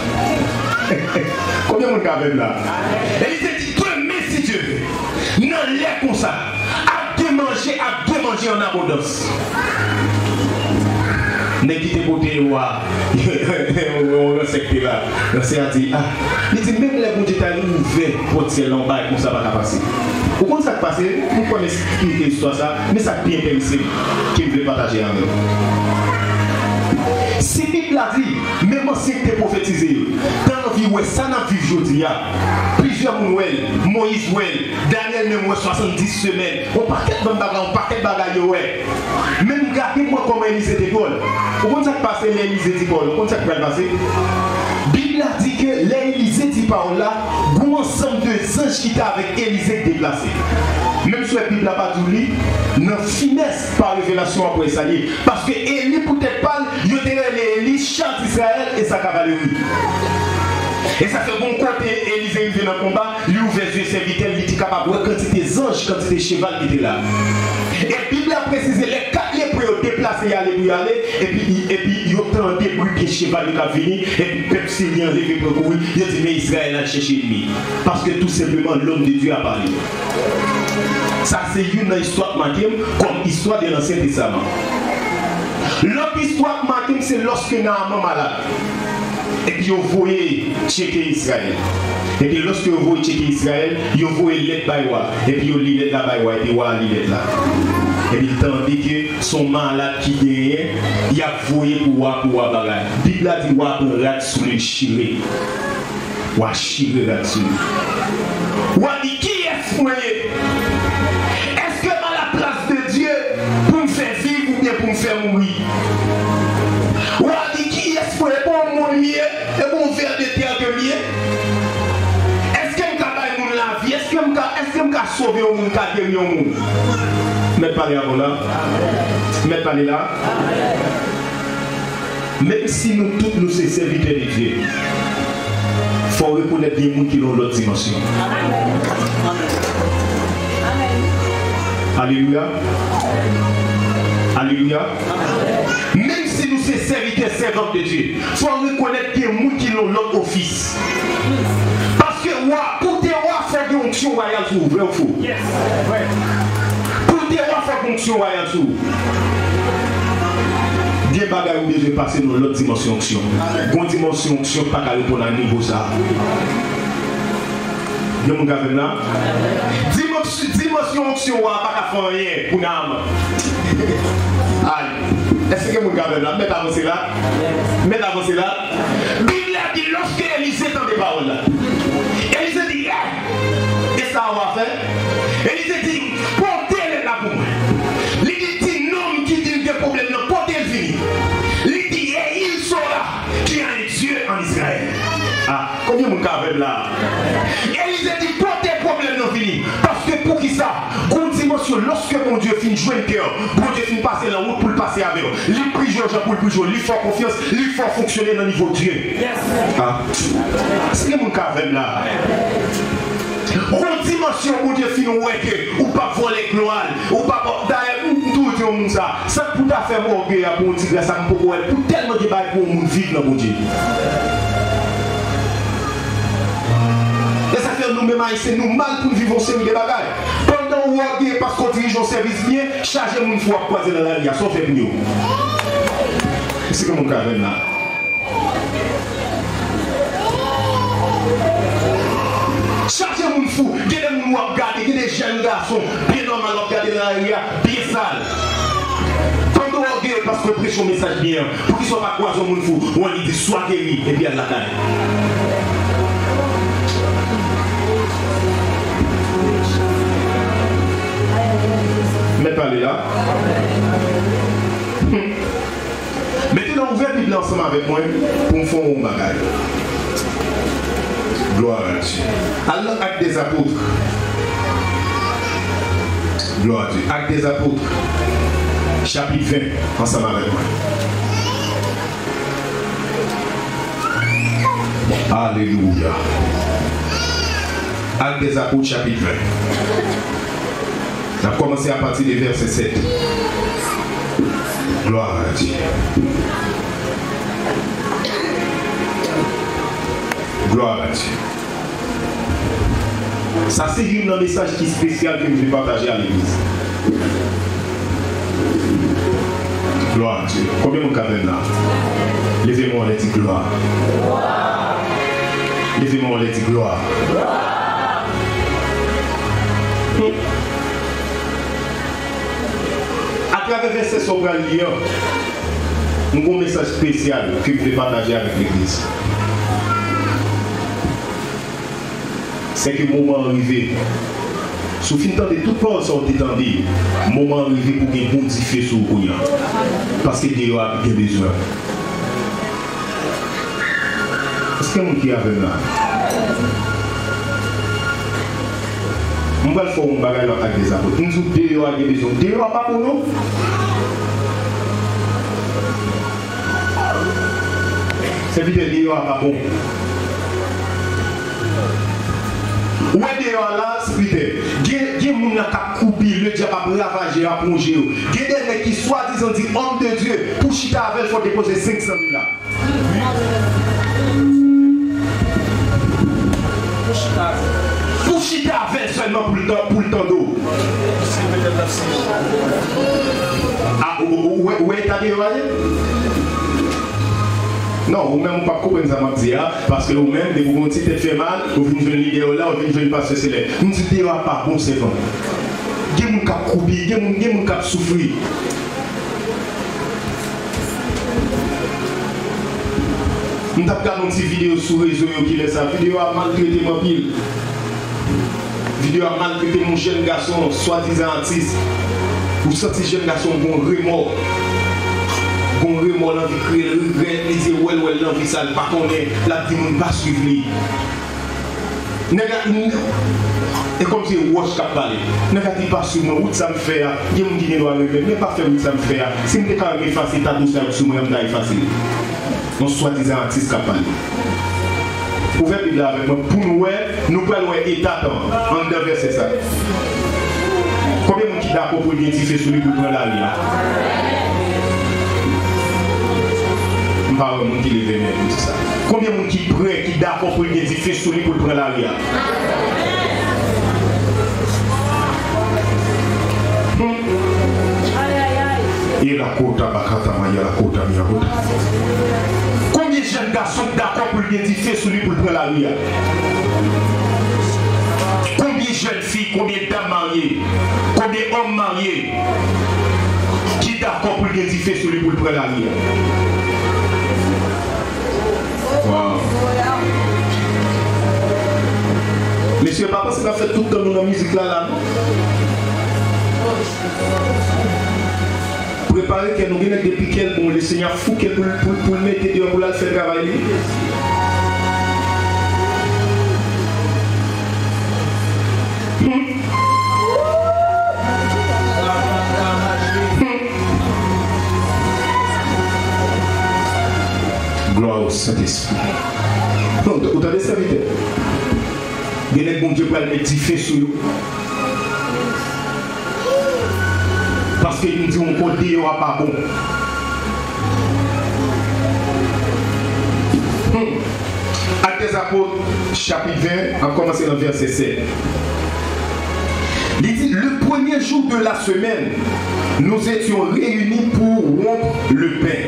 Combien de monde même là? Élisée dit, demain si Dieu veut. Non, l'air comme ça. À deux manger en abondance. Ne quittez pas on secteur là. C'est à dire, il dit même les bons détails ouverts pour tirer en bas, comme ça va passer. Au contraire, ça passe, nous connaissons l'histoire ça, mais ça bien intéressant qui veut partager avec nous. Si Bible a dit, même si c'était prophétisé, dans la vie où ça n'a vu aujourd'hui, plusieurs Moïse, Daniel même 70 semaines, on paquet de bagages, même regardez-moi comment Élisée était Paul. Comment ça passe l'Élisée dit Paul? Comment ça peut passer? Bible a dit que l'Élisée dit par là, un ensemble de anges qui étaient avec Élisée déplacé. Même si la Bible n'a pas dit, dans finesse par révélation après ça. Parce que Élie peut-être pas, il y a Élie, chante Israël et sa cavalerie. Et ça fait bon côté, Élisée vient dans le combat, lui ouvert les yeux serviteurs, il était capable de voir quantité d'anges, quantité de cheval qui étaient là. Et la Bible a précisé les 4 lépreux ont déplacé pour y aller, et puis ils ont tenté pour que le cheval qui venu, et puis le peuple syrien a levé pour courir, il a dit mais Israël a cherché l'ennemi. Parce que tout simplement l'homme de Dieu a parlé. Ça c'est une histoire marquée comme histoire de l'Ancien Testament. L'autre histoire marquée c'est lorsque Naaman malade. Et puis vous voyez checker Israël. Et puis lorsque vous voyez checker Israël, vous voyez l'aide Baïwa. Et puis vous lisez la Baïwa et puis vous lisez là. Et puis tandis que son malade qui derrière, il a voyé pour voir bagage. La Bible a dit voir rat sous le chiré. Wa chiré là-dessus. Wa dit qui est foyer? Est-ce que à la place de Dieu pour me faire vivre ou bien pour me faire mourir? Wa dit qui est foyer pour mon mieux et pour me faire de terre de mieux? Est-ce que je peux la vie? Est-ce que je peux sauver au monde, guérir au monde? Mettez pas les là. Mettez pas les là. Même si nous tous nous sommes serviteurs de Dieu, il faut reconnaître les gens qui ont l'autre dimension. Alléluia. Alléluia. Même si nous sommes serviteurs servantes de Dieu, il faut reconnaître qu'il y a des gens qui ont l'autre office. Parce que pour tes rois faire des fonctions royales sur vous, vrai ou faux? Yes. Pour tes rois faire des fonctions royales sur vous. Des bagages où besoin passer dans l'autre dimension onction. Une dimension onction pas qu'à répondre à niveau ça. Vous avez mon là? Dimension onction pas qu'à faire rien pour l'âme. Allez, est-ce que vous avez là? Mettez avancé là. Mettez avancé là. Bible a dit lorsque Élisée entend des paroles là. Élisée dit, et ça on va faire. Élisée dit, portez-les là pour moi. Il dit, non, qui dit des problèmes, non, portez-les fini. Il dit, et il saura qu'il y a un Dieu en Israël. Ah, combien mon cas là? Élisée dit, portez les problèmes, non, fini. Parce que pour qui ça? Lorsque mon Dieu finit jouer le cœur, mon Dieu finit passer la route pour le passer avec eux. Il prie Georges pour le plus jouer, il faut confiance, il faut fonctionner dans le niveau de Dieu. Ah. C'est mon cas là. Une dimension où Dieu finit ou pas voler gloire, ou pas d'ailleurs tout le monde ça. Ça peut faire mon orgueil pour dire ça pour tellement de bagages pour mon vivre dans mon Dieu. Et ça fait nous-mêmes c'est nous mal pour vivre en série de bagages. Pendant qu'on est parce qu'on dirige un service bien, chargez mon foi pour croiser dans la vie, sauf les mieux. C'est comme mon cas là. Chargez mon fou, il y a des gens qui regardent, il y a des jeunes garçons, bien normal, regarder dans la vie, bien sale. Pendant qu'on est parce qu'on prêche un message bien, pour qu'ils ne soient pas croisés mon fou, on dit soit guéri et bien la caille. Mais pas là. Maintenant, ouvrez la Bible ensemble avec moi pour me faire un bagage. Gloire à Dieu. Alors, Actes des Apôtres. Gloire à Dieu. Actes des Apôtres. Chapitre 20. Ensemble avec moi. Alléluia. Actes des Apôtres, chapitre 20. On a commencé à partir du verset 7. Gloire à Dieu. Gloire à Dieu. Ça c'est un message qui est spécial que je vais partager à l'église. Gloire à Dieu. Combien mon caverne là? Levez-moi, on les dit gloire. Levez-moi, on les dit gloire. À travers verset sur le lien, un message spécial que je vais partager avec l'église. C'est que le moment arrivé, sous fin de toute part, ça a été tendu, le moment arrivé pour qu'il y ait un bon diffé sur le couillon. Parce que Dieu a besoin. Est-ce que mon qui avait là? On va faire un bagage avec des apôtres. Nous disons Dieu a besoin. Dieu n'a pas pour nous. C'est vite Dieu n'a pas pour nous. Où est Dieu là, spirituel? Il y a des gens qui ont coupé, le diable a ravagé, a plongé. Il y a des gens qui soi-disant disent homme de Dieu. Pour chita avec, il faut déposer 500 000 là. Pour chiter avec seulement pour le temps d'eau. Ah, où est ta déroulée? Non, ou même pas comprendre ça m'a dit, parce que vous même, dès que vous avez fait mal, vous venez de l'idée là, vous venez de passer cela. Nous disons, Dieu n'a pas bon, c'est bon. Il y a des gens qui ont coupé, il y a des gens qui ont souffert. Nous avons regardé une petite vidéo sur les réseaux qui laisse ça. La vidéo a maltraité mon pile. La vidéo a maltraité mon jeune garçon, soi-disant artiste. Vous sentez jeune garçon, bon remords. Bon remords, l'envie de créer, regret, les yeux, ouais, l'envie, ça ne pas connaître, la vie ne pas suivre. Et comme si Wash qui a parlé, négatif pas sur moi, où ça me fait, il y a un qui ne mais pas faire où ça me fait. Si je me dis que effacer ta douceur sur moi, je vais effacer. On soi-disant artiste qui a parlé. Vous pouvez Bible avec moi, pour nous pouvons état en deux versets ça. Combien de gens qui d'accord pour identifier celui qui prend la vie? pas un monde qui lève les mains pour tout ça. Combien de monde qui prêt, qui d'accord pour le édifier sur lui pour le prendre la vie? Et la côte à Bakata, Maya, la côte à Miyahuta. Combien de jeunes garçons d'accord pour l'édifier sur lui pour le prendre la vie? Combien de jeunes filles, combien de dames mariées, combien d'hommes mariés qui est d'accord pour l'édifier sur lui pour le prendre la vie? Wow. Monsieur, papa, c'est pas fait tout le temps dans la musique là, non? Préparez que nous venons depuis quel bon, le Seigneur fou que pour le mettre dehors pour la faire travailler. Gloire au Saint-Esprit. Vous avez serviteur. Il y a des bon Dieu pour le mettre sur nous. Parce qu'il nous dit qu'on ne dira pas bon. Actes des Apôtres, chapitre 20, on commence dans le verset 7. Il dit, le premier jour de la semaine, nous étions réunis pour rompre le pain.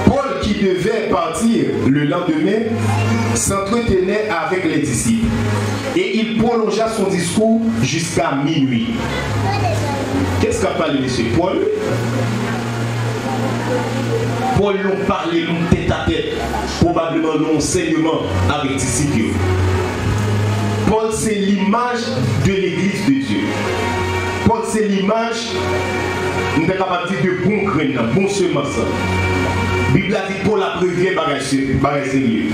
Paul, qui devait partir le lendemain, s'entretenait avec les disciples. Et il prolongea son discours jusqu'à minuit. Qu'est-ce qu'a parlé monsieur Paul? Paul nous parlait nous tête à tête, probablement nous enseignement avec disciples. Paul c'est l'image de l'église de Dieu. Paul c'est l'image, nous sommes capables de dire de bon grain, bon semence. La Bible a dit Paul a prévu bagage sérieux.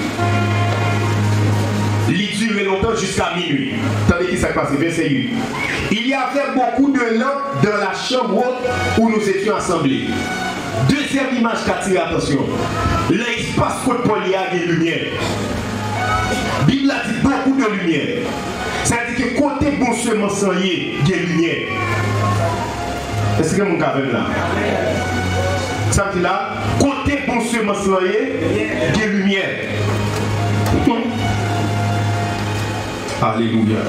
Il durait longtemps jusqu'à minuit. Attendez qui s'est passé, verset 8. Il y avait beaucoup de lampes dans la chambre où nous étions assemblés. Deuxième image qui attire l'attention. L'espace que Paul y a de lumière. La Bible a dit beaucoup de lumière. Ça veut dire que côté bon semence, il y a de lumière. Est-ce que mon caverne là? Ça veut dire là, côté bon semence, il y a de lumière. Alléluia.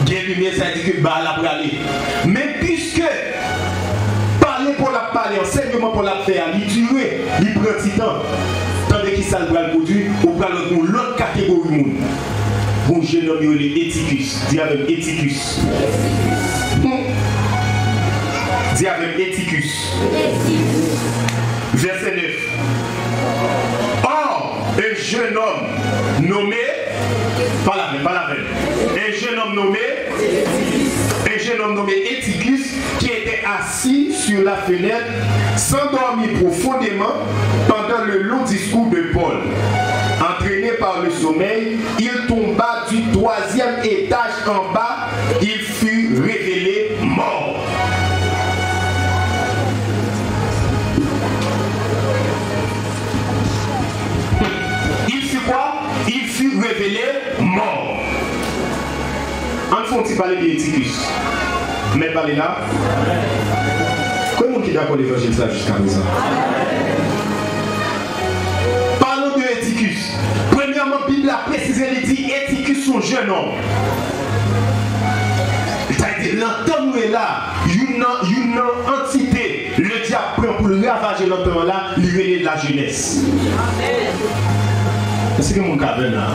Bien lumière, ça dit que bah la pour aller. Mais puisque parler pour la parler, enseignement pour la faire, il dure, il prend du temps. Tandis qu'il s'en va le produit, ou pour l'autre catégorie de monde. Bon jeune homme, il est Éticus. Dis avec Éticus. Dis avec Éticus. Verset 9. Un jeune homme nommé, pas la peine, un jeune homme nommé Éticus qui était assis sur la fenêtre, s'endormit profondément pendant le long discours de Paul. Entraîné par le sommeil, il tomba du 3e étage en bas, il fut révélé mort. Il fut révélé mort. En fond, il parlait d'Éticus. Mais parlez là. Comment qui est d'accord l'évangile ça jusqu'à présent? Parlons de Éticus. Premièrement, la Bible a précisé, il dit Éticus, son jeune homme. C'est-à-dire, l'entendre est là, une entité, le diable prend pour le ravager l'entendre là, il relève de la jeunesse. Est-ce que mon caverne là?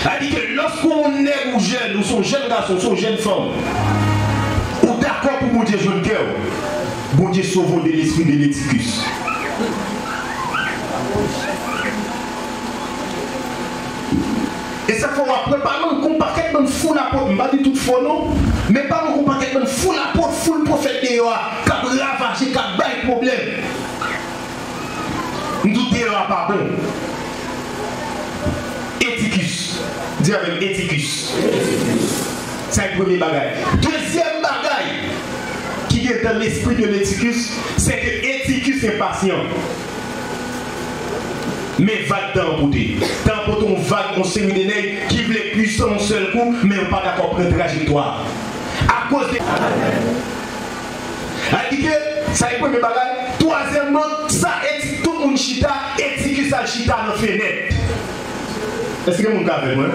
Elle dit que lorsqu'on est ou jeune, ou son jeune garçon, son jeune femme, ou d'accord pour mon Dieu jeune cœur, bon Dieu sauve de l'esprit de l'Éticus. Et ça faut après, pas qu'on paquet de fou la porte, pas du tout faux non, mais pas qu'on paquet de fou la porte, fou le prophète de Yoa, qui a ravagé, qui a bail problème. Nous ne pas bon. Éticus. Dis avec Éticus. C'est le premier bagage. Deuxième bagage qui est dans l'esprit de l'Éticus, c'est que Éticus est patient. Mais vague d'emporter. D'emporter on vague, on séminaire qui voulait puissant un seul coup, mais on n'est pas d'accord pour une trajectoire. À cause de. dit que ça est premier bagage. Troisièmement, ça est tout le monde chita, étiquette ça chita dans fenêtre. Est-ce que mon gars fait moi?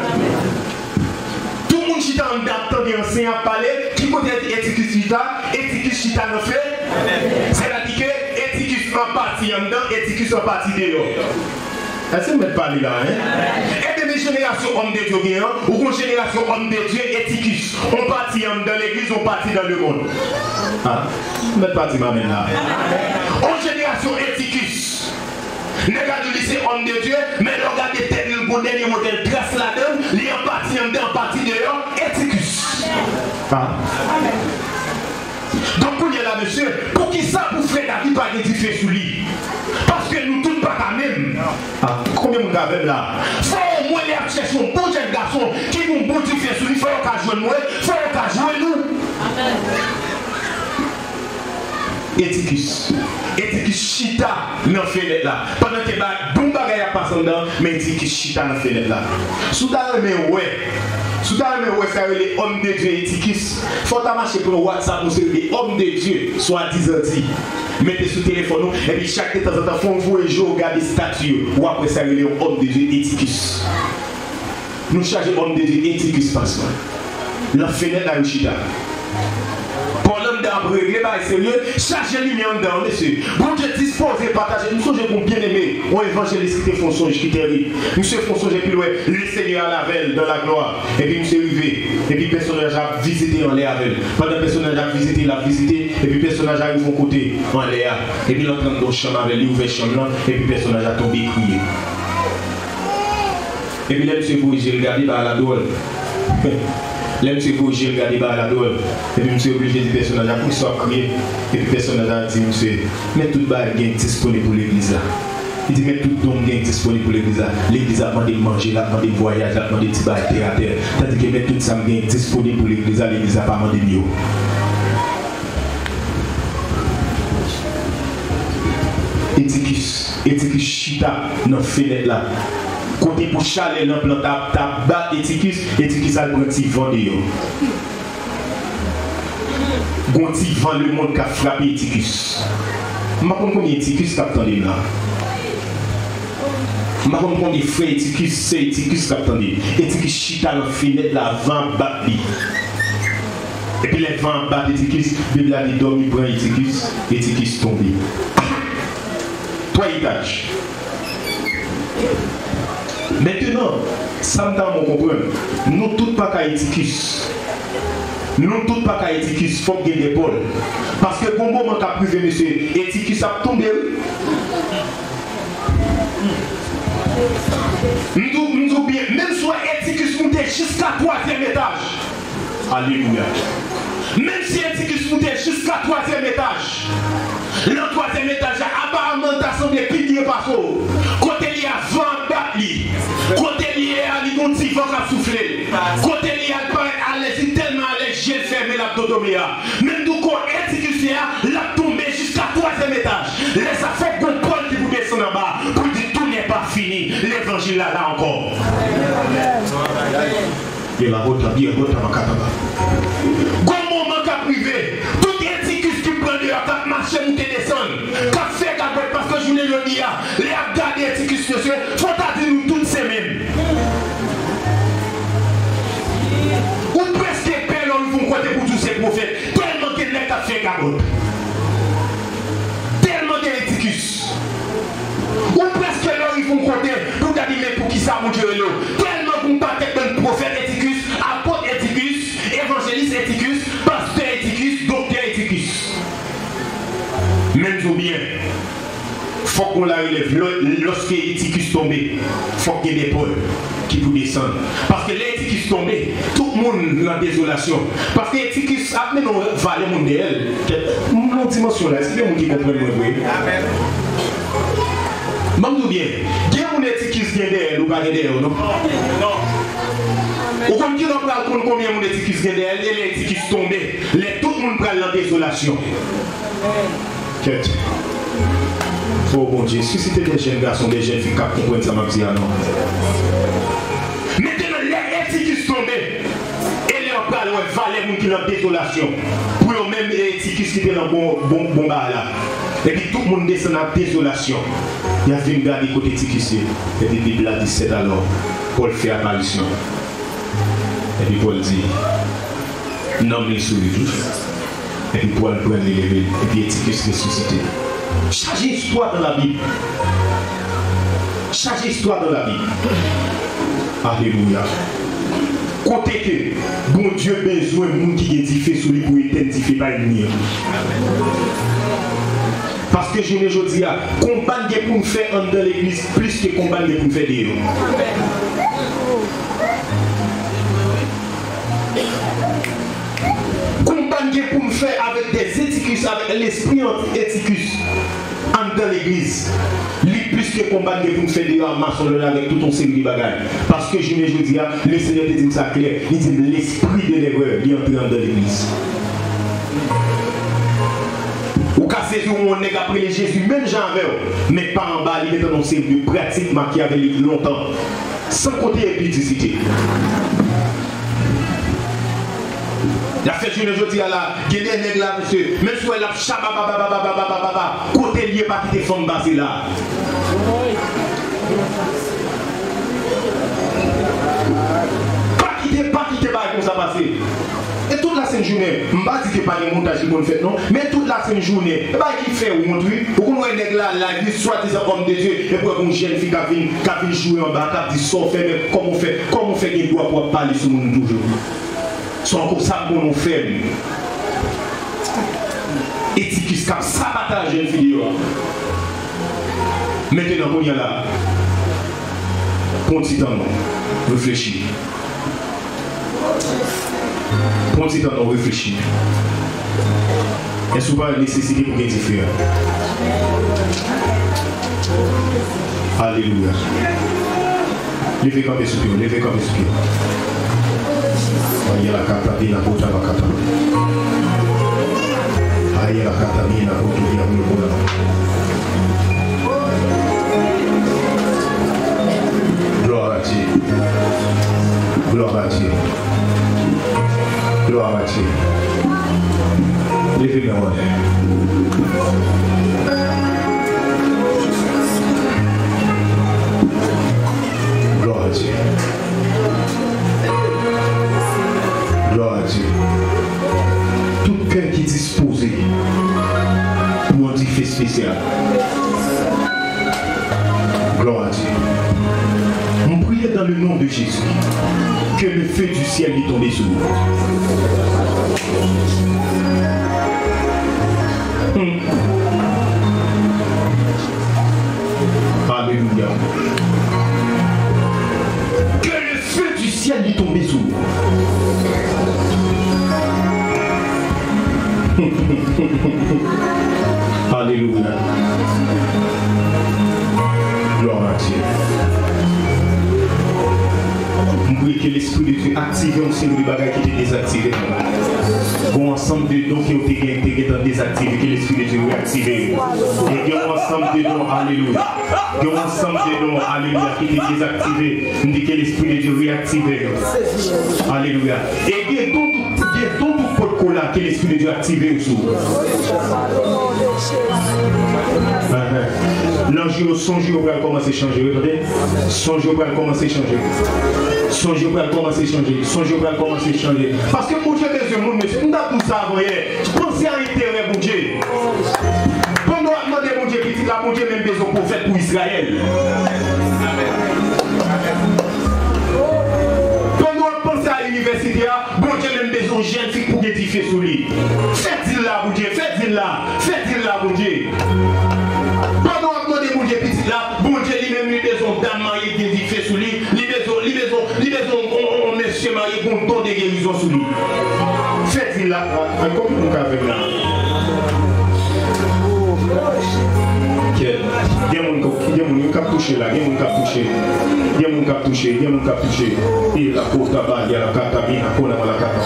Tout le monde chita en adaptant des enseignants à parler, qui côté étiquette chita dans fenêtre. C'est-à-dire que étiquette en partie en dedans, étiquette en partie dehors. Est-ce que vous ne parlez là, hein? Et bien, mes générations hommes de Dieu, ou une génération hommes de Dieu, éticus. On partit dans l'église, on partit dans le monde. Ah, vous ne parlez pas là. Une génération éticus. Regardez le lycée homme de Dieu, mais regardez le dernier modèle trace là-dedans, il est en partie en dedans, en partie dehors, éticus. Ah. Donc, pour y là, monsieur, pour qui ça, pour frère David, pas édifier sous lui? Parce que nous tous pas quand même. Ah, combien de gars là? Faut au moins les chercher un bon jeune garçon qui nous modifie sur lui, faut qu'on joue nous, faut qu'on joue nous. Éticus. Éticus chita dans la fenêtre là. Pendant que bon bagay a passé dedans, mais éticus chita dans la fenêtre là. Soudain, mais ouais. Soudain, mais ouais, ça les hommes de Dieu éticus. Faut marcher pour le WhatsApp, nous c'est les hommes de Dieu, soit 10 ans. Mettez sous téléphone et puis chaque de temps en temps, faut vous jouer, regarder statue. Ou après ça, les hommes de Dieu éticus. Nous chargeons hommes de Dieu éticus parce que la fenêtre là, chita. Pour l'homme d'arbre, les bails sérieux, chargez lumière dedans, monsieur. Bon Dieu disposé, partagez. Nous sommes pour bien aimer. On évangélise qui te font songe, qui t'arrive. Monsieur font songe, et puis ouais, le Seigneur à la veille, dans la gloire. Et puis monsieur arrivé. Et puis personnage a visité en l'air avec. Pendant personnage a visité, il a visité. Et puis personnage arrive au côté, en l'air. Et puis l'entrée dans le chambre avec lui, ouvert chambre là. Et puis personnage a tombé, crié. Et puis là, monsieur vous, j'ai regardé par la dole. Là, monsieur Bourget regardé par la dole. Et puis, monsieur obligé de dire personnage, après, il soit crié. Et puis, personnage a dit, monsieur, mais tout le bail est disponible pour l'église là. Il dit, mais tout le monde est disponible pour l'église là. L'église a demandé de manger, là, demandé de voyager, là, demandé de petit bail terre à terre. Tandis que, mais tout ça est disponible pour l'église là, l'église n'a pas demandé mieux. Éticus chita dans la fenêtre là. Côté pour chaler dans le plan, ta bat éticus a le petit vent de yo. Gonti vent le monde qui a frappé éticus. Je ne sais pas combien éticus qui a attendu là. Je ne sais pas combien frères éticus, c'est éticus qui a attendu. Éticus chita dans la fenêtre là, vent bat li. Et puis les vents battent éticus, la Bible a dit dormi prend éticus tombé. 3 étages. Maintenant, ça me donne comprendre. Nous tous pas qu'à éticus. Nous tous pas qu'à éticus, il faut qu'il y ait des épaules. Parce que bon moment qu'a privé, monsieur, éticus a tombé. Nous oublions, même soit éticus monté jusqu'à 3e étage. Alléluia. Même si éticus monté jusqu'à 3e étage. Le 3e étage, apparemment, t'as semblé pilier par so. Côté il y a 20 batlis. Côté il y a un petit vent qui a soufflé. Côté il y a l'aise tellement à l'aise, j'ai fermé l'abdodomia. Même du coup, éticus l'a tombé jusqu'à 3e étage. Les affaires qu'on Paul qui vous descend en bas pour dire tout n'est pas fini. L'évangile là encore. Et la route a bien route à Makataba. Comme moment qu'a privé, tout éticus qui prend de la marché monter descendre. Qu'a fait parce que je ne le dis pas. Les garder éticus monsieur, faut dire nous toutes ces mêmes. Ou presque pelle on vont côté pour tous ces prophètes. Tellement qu'il n'est pas fait carotte. Tellement d'éticus. Ou presque là ils vont côté pour dire mais pour qui ça mon Dieu est là. Tellement qu'on pas être prophète éticus, apôtre éticus, évangéliste éticus, pasteur éticus, docteur éticus. Même ou bien, faut qu'on la relève. Lorsque l'éticus tombe, faut qu'il y ait des épaules qui vous descendent. Parce que l'éticus tombe, tout le monde est en désolation. Parce que l'éticus a même valé mon DL. Mon dimension là, c'est le monde qui comprend le monde. Amen. M'en bien, il y a un éticus qui est derrière, ou pas derrière, non? Non. Ou comme tu n'en parles combien de éticus qui est derrière, les éticus tombés, tout le monde prend la désolation. Oh bon Dieu, si c'était des jeunes garçons, des jeunes filles qui comprennent ça, m'a dit non. Maintenant, les éticus tombés, et les en parlent, valer qui dans désolation. Pour eux-mêmes, les Ticus qui étaient dans bon bar là. Et puis tout le monde descend dans désolation. Il y a une garde côté Ticus. Et puis Bible a dit c'est alors. Paul fait apparition. Et puis Paul dit, non, mais sur lui tout. Et puis Paul prend les lever. Et puis Ticus ressuscité. Chaque histoire dans la Bible. Chaque histoire dans la Bible. Alléluia. Côté que bon Dieu besoin de monde qui édifie sur lui pour édifier par une. Parce que je me dis, combat pour me faire dans l'église plus que combat pour me faire dehors. Combat pour me faire avec des éticus, avec l'esprit anti-éticus dans l'église. Plus que combat pour me faire dehors maçon avec tout ton série de bagages. Parce que je me dis, le Seigneur te dit ça clair, il dit l'esprit de l'erreur, il entre dans l'église. Ou qu'à saisir où on est après les Jésus, même Jean avec, mais pas en bas, il est dans une série de pratiques machiavéliques longtemps, sans côté épidicité. La fête je dis à la, il y a des nègres là, monsieur, même si elle a chabababababababababa, côté lié pas qui te font basé là. Pas quitter comme ça passer. Et toute la sainte journée, je ne vais pas dire que pas de montage qu'on fait, non, mais toute la sainte journée, qui fait ou montre, ou qu'on voit un nègre là, la vie soit des hommes de Dieu, et puis une jeune fille qui a joué en bas, qui dit ça fait, mais comment on fait qu'il doit pouvoir parler sur nous toujours. C'est comme ça qu'on nous fait. Et qui comme sabotage jeune fille. Maintenant, on y a là. Prends un petit temps, réfléchis. Prends un petit temps, réfléchis. Est-ce que pas une nécessité pour être différent? Alléluia. Levez comme des soupirs, levez comme des soupirs. Aïe la katabina kota la kata. Aïe la katabina kota la kata. Gloire à Dieu. Gloire à Dieu. Gloire à Dieu. Levez les mains. Gloire à Dieu. Gloire à Dieu. Tout cœur qui est disposé pour un fait spécial. Gloire à Dieu. On prie dans le nom de Jésus que le feu du ciel lui tombe sur nous. Alléluia. Que le feu du ciel lui tombe sur nous. Alléluia. Gloire à Dieu. Nous prions que l'Esprit de Dieu active un série de bagages qui étaient désactivés. Bon ensemble de dons qui ont été désactivés, que l'Esprit de Dieu réactive. Et qu'il y a un ensemble de dons, alléluia. Il y a un ensemble de dons, alléluia, qui étaient désactivés. Nous disons que l'Esprit de Dieu réactive. Alléluia. Et il y a tout pour là que l'Esprit de Dieu active aussi. L'ange, son jour va commencer à changer. Regardez, son jour va commencer à changer. Son jour va commencer à changer. Son jour va commencer à changer. Parce que mon Dieu, des yeux, monsieur, nous avons tout ça avant hier. Pensez à l'intérêt, mon Dieu. Pendant que nous demandons, mon Dieu, petit là, mon Dieu, même besoin pour faire pour Israël. Pendant que pensez à l'université, bon Dieu, même besoin de jeunes filles pour édifier sur lui. Faites-il là, mon Dieu, faites-il là, faites-il là, mon Dieu. Pendant que nous demandons, mon Dieu, petit là, bon Dieu, lui-même, lui besoin d'un mari d'édifier sur lui. On monsieur marié pour un temps de guérison sur lui. Faites-il là, encore pour nous avec là. Il y a des gens qui ont touché là, il y a des gens qui ont touché. Il y a des gens qui ont touché, il y a des gens qui ont touché. Et la côte là-bas, il y a la carte, il y a la carte.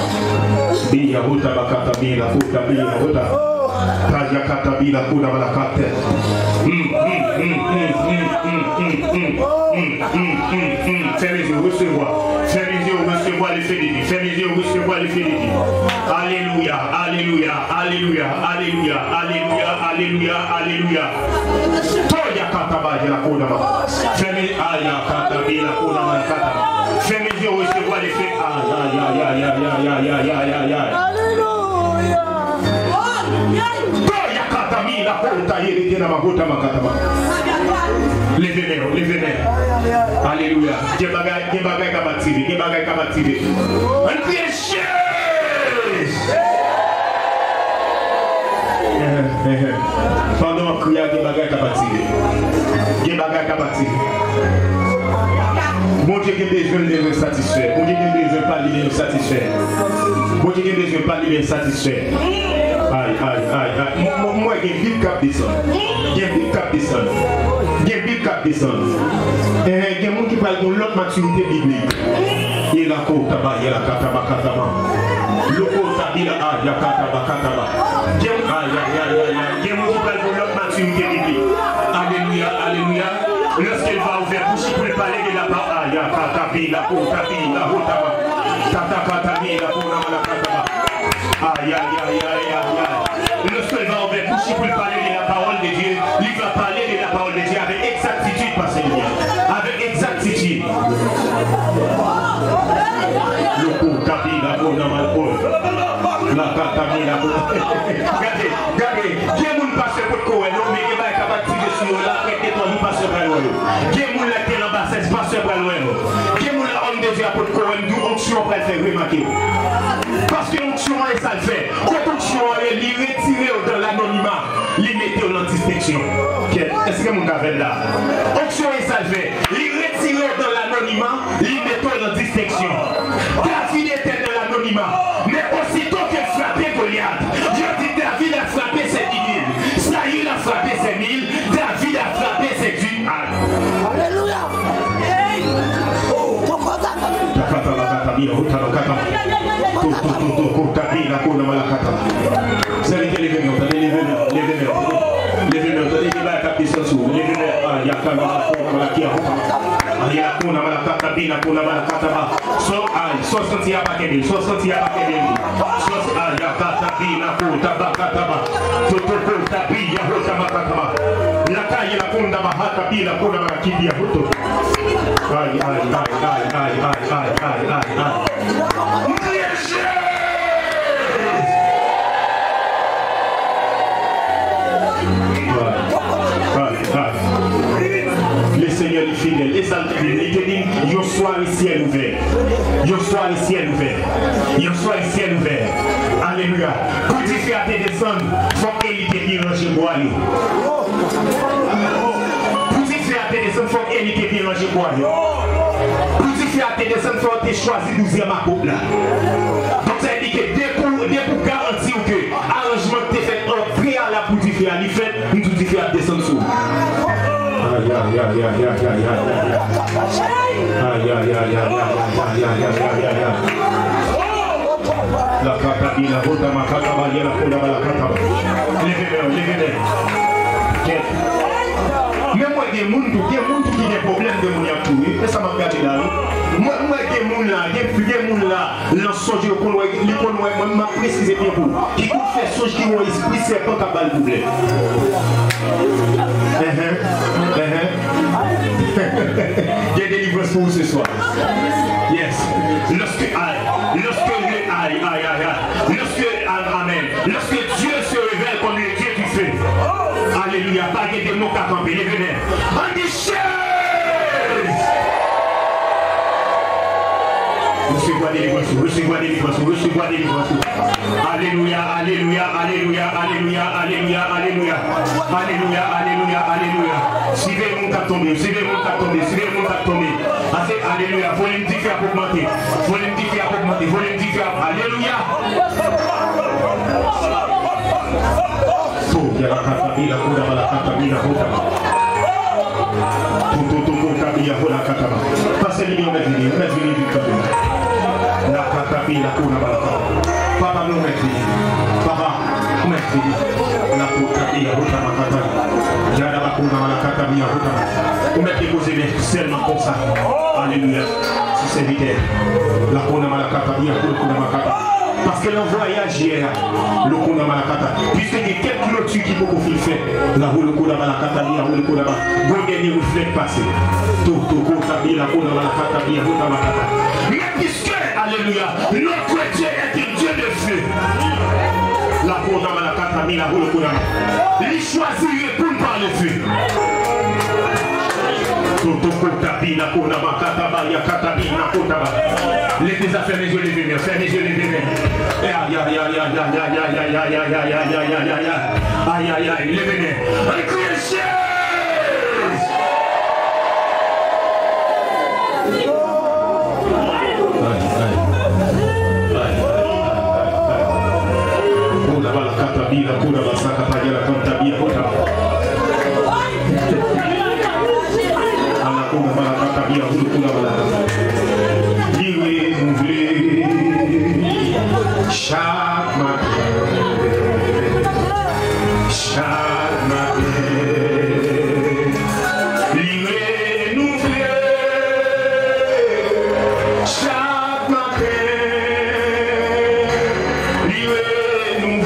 Bia huta bakata bila huta bia huta. Taja kata bila kuda balakate. Fais les yeux, recevoir. Fais les yeux, recevoir les félicitations. Fais les yeux, recevoir les félicitations. Alléluia, alléluia, alléluia, alléluia, alléluia, alléluia, alléluia. Toya kataba la kuda ba. Fais les aya katabi la kuda balakata. Fais les yeux, recevoir les félicitations. Levez-les. Alléluia. Dieu bagaille kabatide. Un piège. Pendant que crier Dieu bagaille kabatide. Mon Dieu qui a besoin de nous satisfaire. Mon Dieu qui a besoin de pas de nous satisfaire. Mon Dieu qui a besoin de pas de nous satisfaire. Aïe. Moi, j'ai un big cap descend. Il y a un big cap descend. Il y a des gens qui parlent de l'autre maturité biblique. Il y a la côte tabac, il y a la kataba. Le côte tabac, il y a la kataba. Il y a des gens qui parlent de l'autre maturité biblique. Alléluia. Lorsqu'elle va ouvrir bouche, il peut parler de la parole. Il y a katabi, la côte tabac, la hotaba. Katabi, la côte tabac. Aïe. Lorsqu'elle va ouvrir bouche, il peut parler de la parole de Dieu. Il va parler de la parole de Dieu avec exactitude, Pasteur. Avec exactitude. Le coup, tapi, la peau, dans ma peau. La tapi, la peau. Regardez. Qui est mon passeur pour quoi? Non, mais il va être capable sur la tête de toi, il passe par loin. Qui est mon laquelle en bas, c'est passeur par loin. Qui est mon homme de Dieu pour quoi? D'où onction pour faire remarquer. Parce que l'onction est ça le fait. Quand l'onction est retirée dans l'anonymat, il mettait dans distinction. Est-ce que mon gars là? Onction est ça le fait. Il retiré dans l'anonymat, il mettait dans distinction. David était dans l'anonymat. Mais aussitôt qu'il frappait Goliath, Dieu dit David a frappé ses 10 000. Saïl a frappé ses 1000. David a frappé ses 10 000. Alléluia. Le Seigneur est fidèle. Et ça, il te dit, yo soir le ciel ouvert. Yo soir le ciel ouvert. Yo soir le ciel ouvert. Alléluia. Pour dire que tu descendre, il faut qu'il te dise ranger bois. Pour dire que tu descendre, il faut qu'il te dise ranger bois. Pour dire que tu descendre, il faut que tu choisir 12e à couple là. Donc ça veut dire que dès pour garantir que l'arrangement que tu fait en préalable pour dire que tu fait, nous tout dire que tu descendre sous. La katabi, la route à ma kataba, il y a la couleur à la kataba. Levez-les. Mais moi, il y a des gens qui ont des problèmes de mon yatou. Et ça m'a gardé là. Moi, il y a des gens là, l'ensemble, moi, m'a précisé bien pour. Qui peut faire chose qui ont esprit, c'est pas qu'à balle boulet. Il y a des livres pour vous ce soir. Yes. Lorsque amen. Lorsque Dieu se révèle comme le Dieu du feu. Alléluia. Pas de démons qu'à camper. Les venez. On dit recevez des livres. Alléluia. Suivez mon cap tomber. Alléluia. Volume différent pour augmenter. Alléluia. Passez-le bien, on est venu du cap. La katapila kuna balaka. Papa, nous mettons. Papa, nous mettons. La Kotabi, la Kotamakata. Yadabakuna, la Katabi, la Kotamakata. Vous mettez vos aimés seulement comme ça. Alléluia. Si c'est vite. La Konamakata, la Kotamakata. Parce que le voyage hier, le Konamakata, puisqu'il y a quelques clôtures qui peuvent vous faire, la Konamakata, la Konamakata, vous gagnez le flèche passé. Tout Kotabi, la Konamakata, la Konamakata. Mais puisque, alléluia, notre Dieu est un Dieu de feu. La Konamakata, la Konamakata. Il choisirait pour par le feu. L'église a fermé les yeux, les lumières, fermez les yeux, les lumières. Aïe, aïe, aïe, aïe, aïe, aïe, aïe, aïe, aïe, aïe, aïe, aïe, aïe, aïe, aïe, aïe, les lumières. Chaque matin, livrez-nous chaque matin, livrez-nous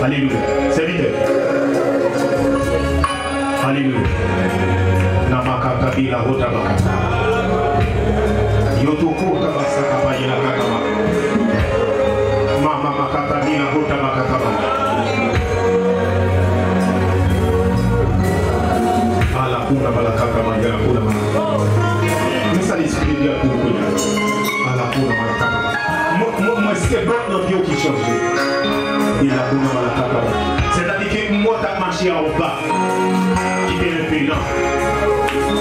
Alléluia. Serviteur. Alléluia. Namakata bila hota makata. Yotuku tabasaka bayina katama. Mama makata bila hota makata. Ala kuna malakata mangala kuna malakata. Misa l'esprit de pour kuna. Ala kuna malakata. Moi c'est bon dans Dieu qui change. C'est-à-dire que moi, tu as marché en bas, qui est un peu lent.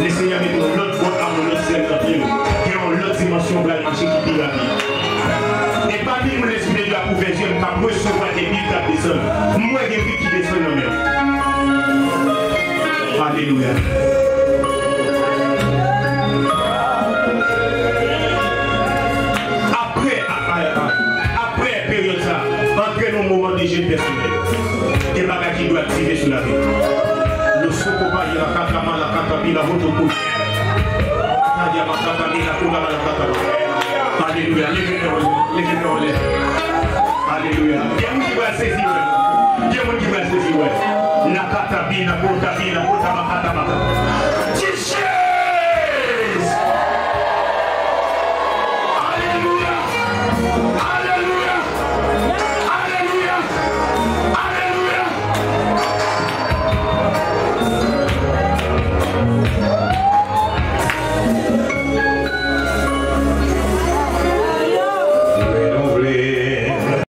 Le Seigneur met l'autre boîte à mon autre ciel dans Dieu, qui est en l'autre dimension pour aller marcher qui est la vie. Et pas dire l'esprit de la couverture, je ne peux pas recevoir des billes qui descendent. Moi, des billes qui descendent en même. Alléluia. Après période ça, entre nos moments de jeunes personnels, des bagages qui doivent activer sur la vie. Le sokoba, il y a la katama, la katami, la rotopo. Alléluia, levez-nous en l'air. Alléluia. Il y a un qui va saisir. Il y a un qui va saisir. La katabi, la kotabi, la kotamakata.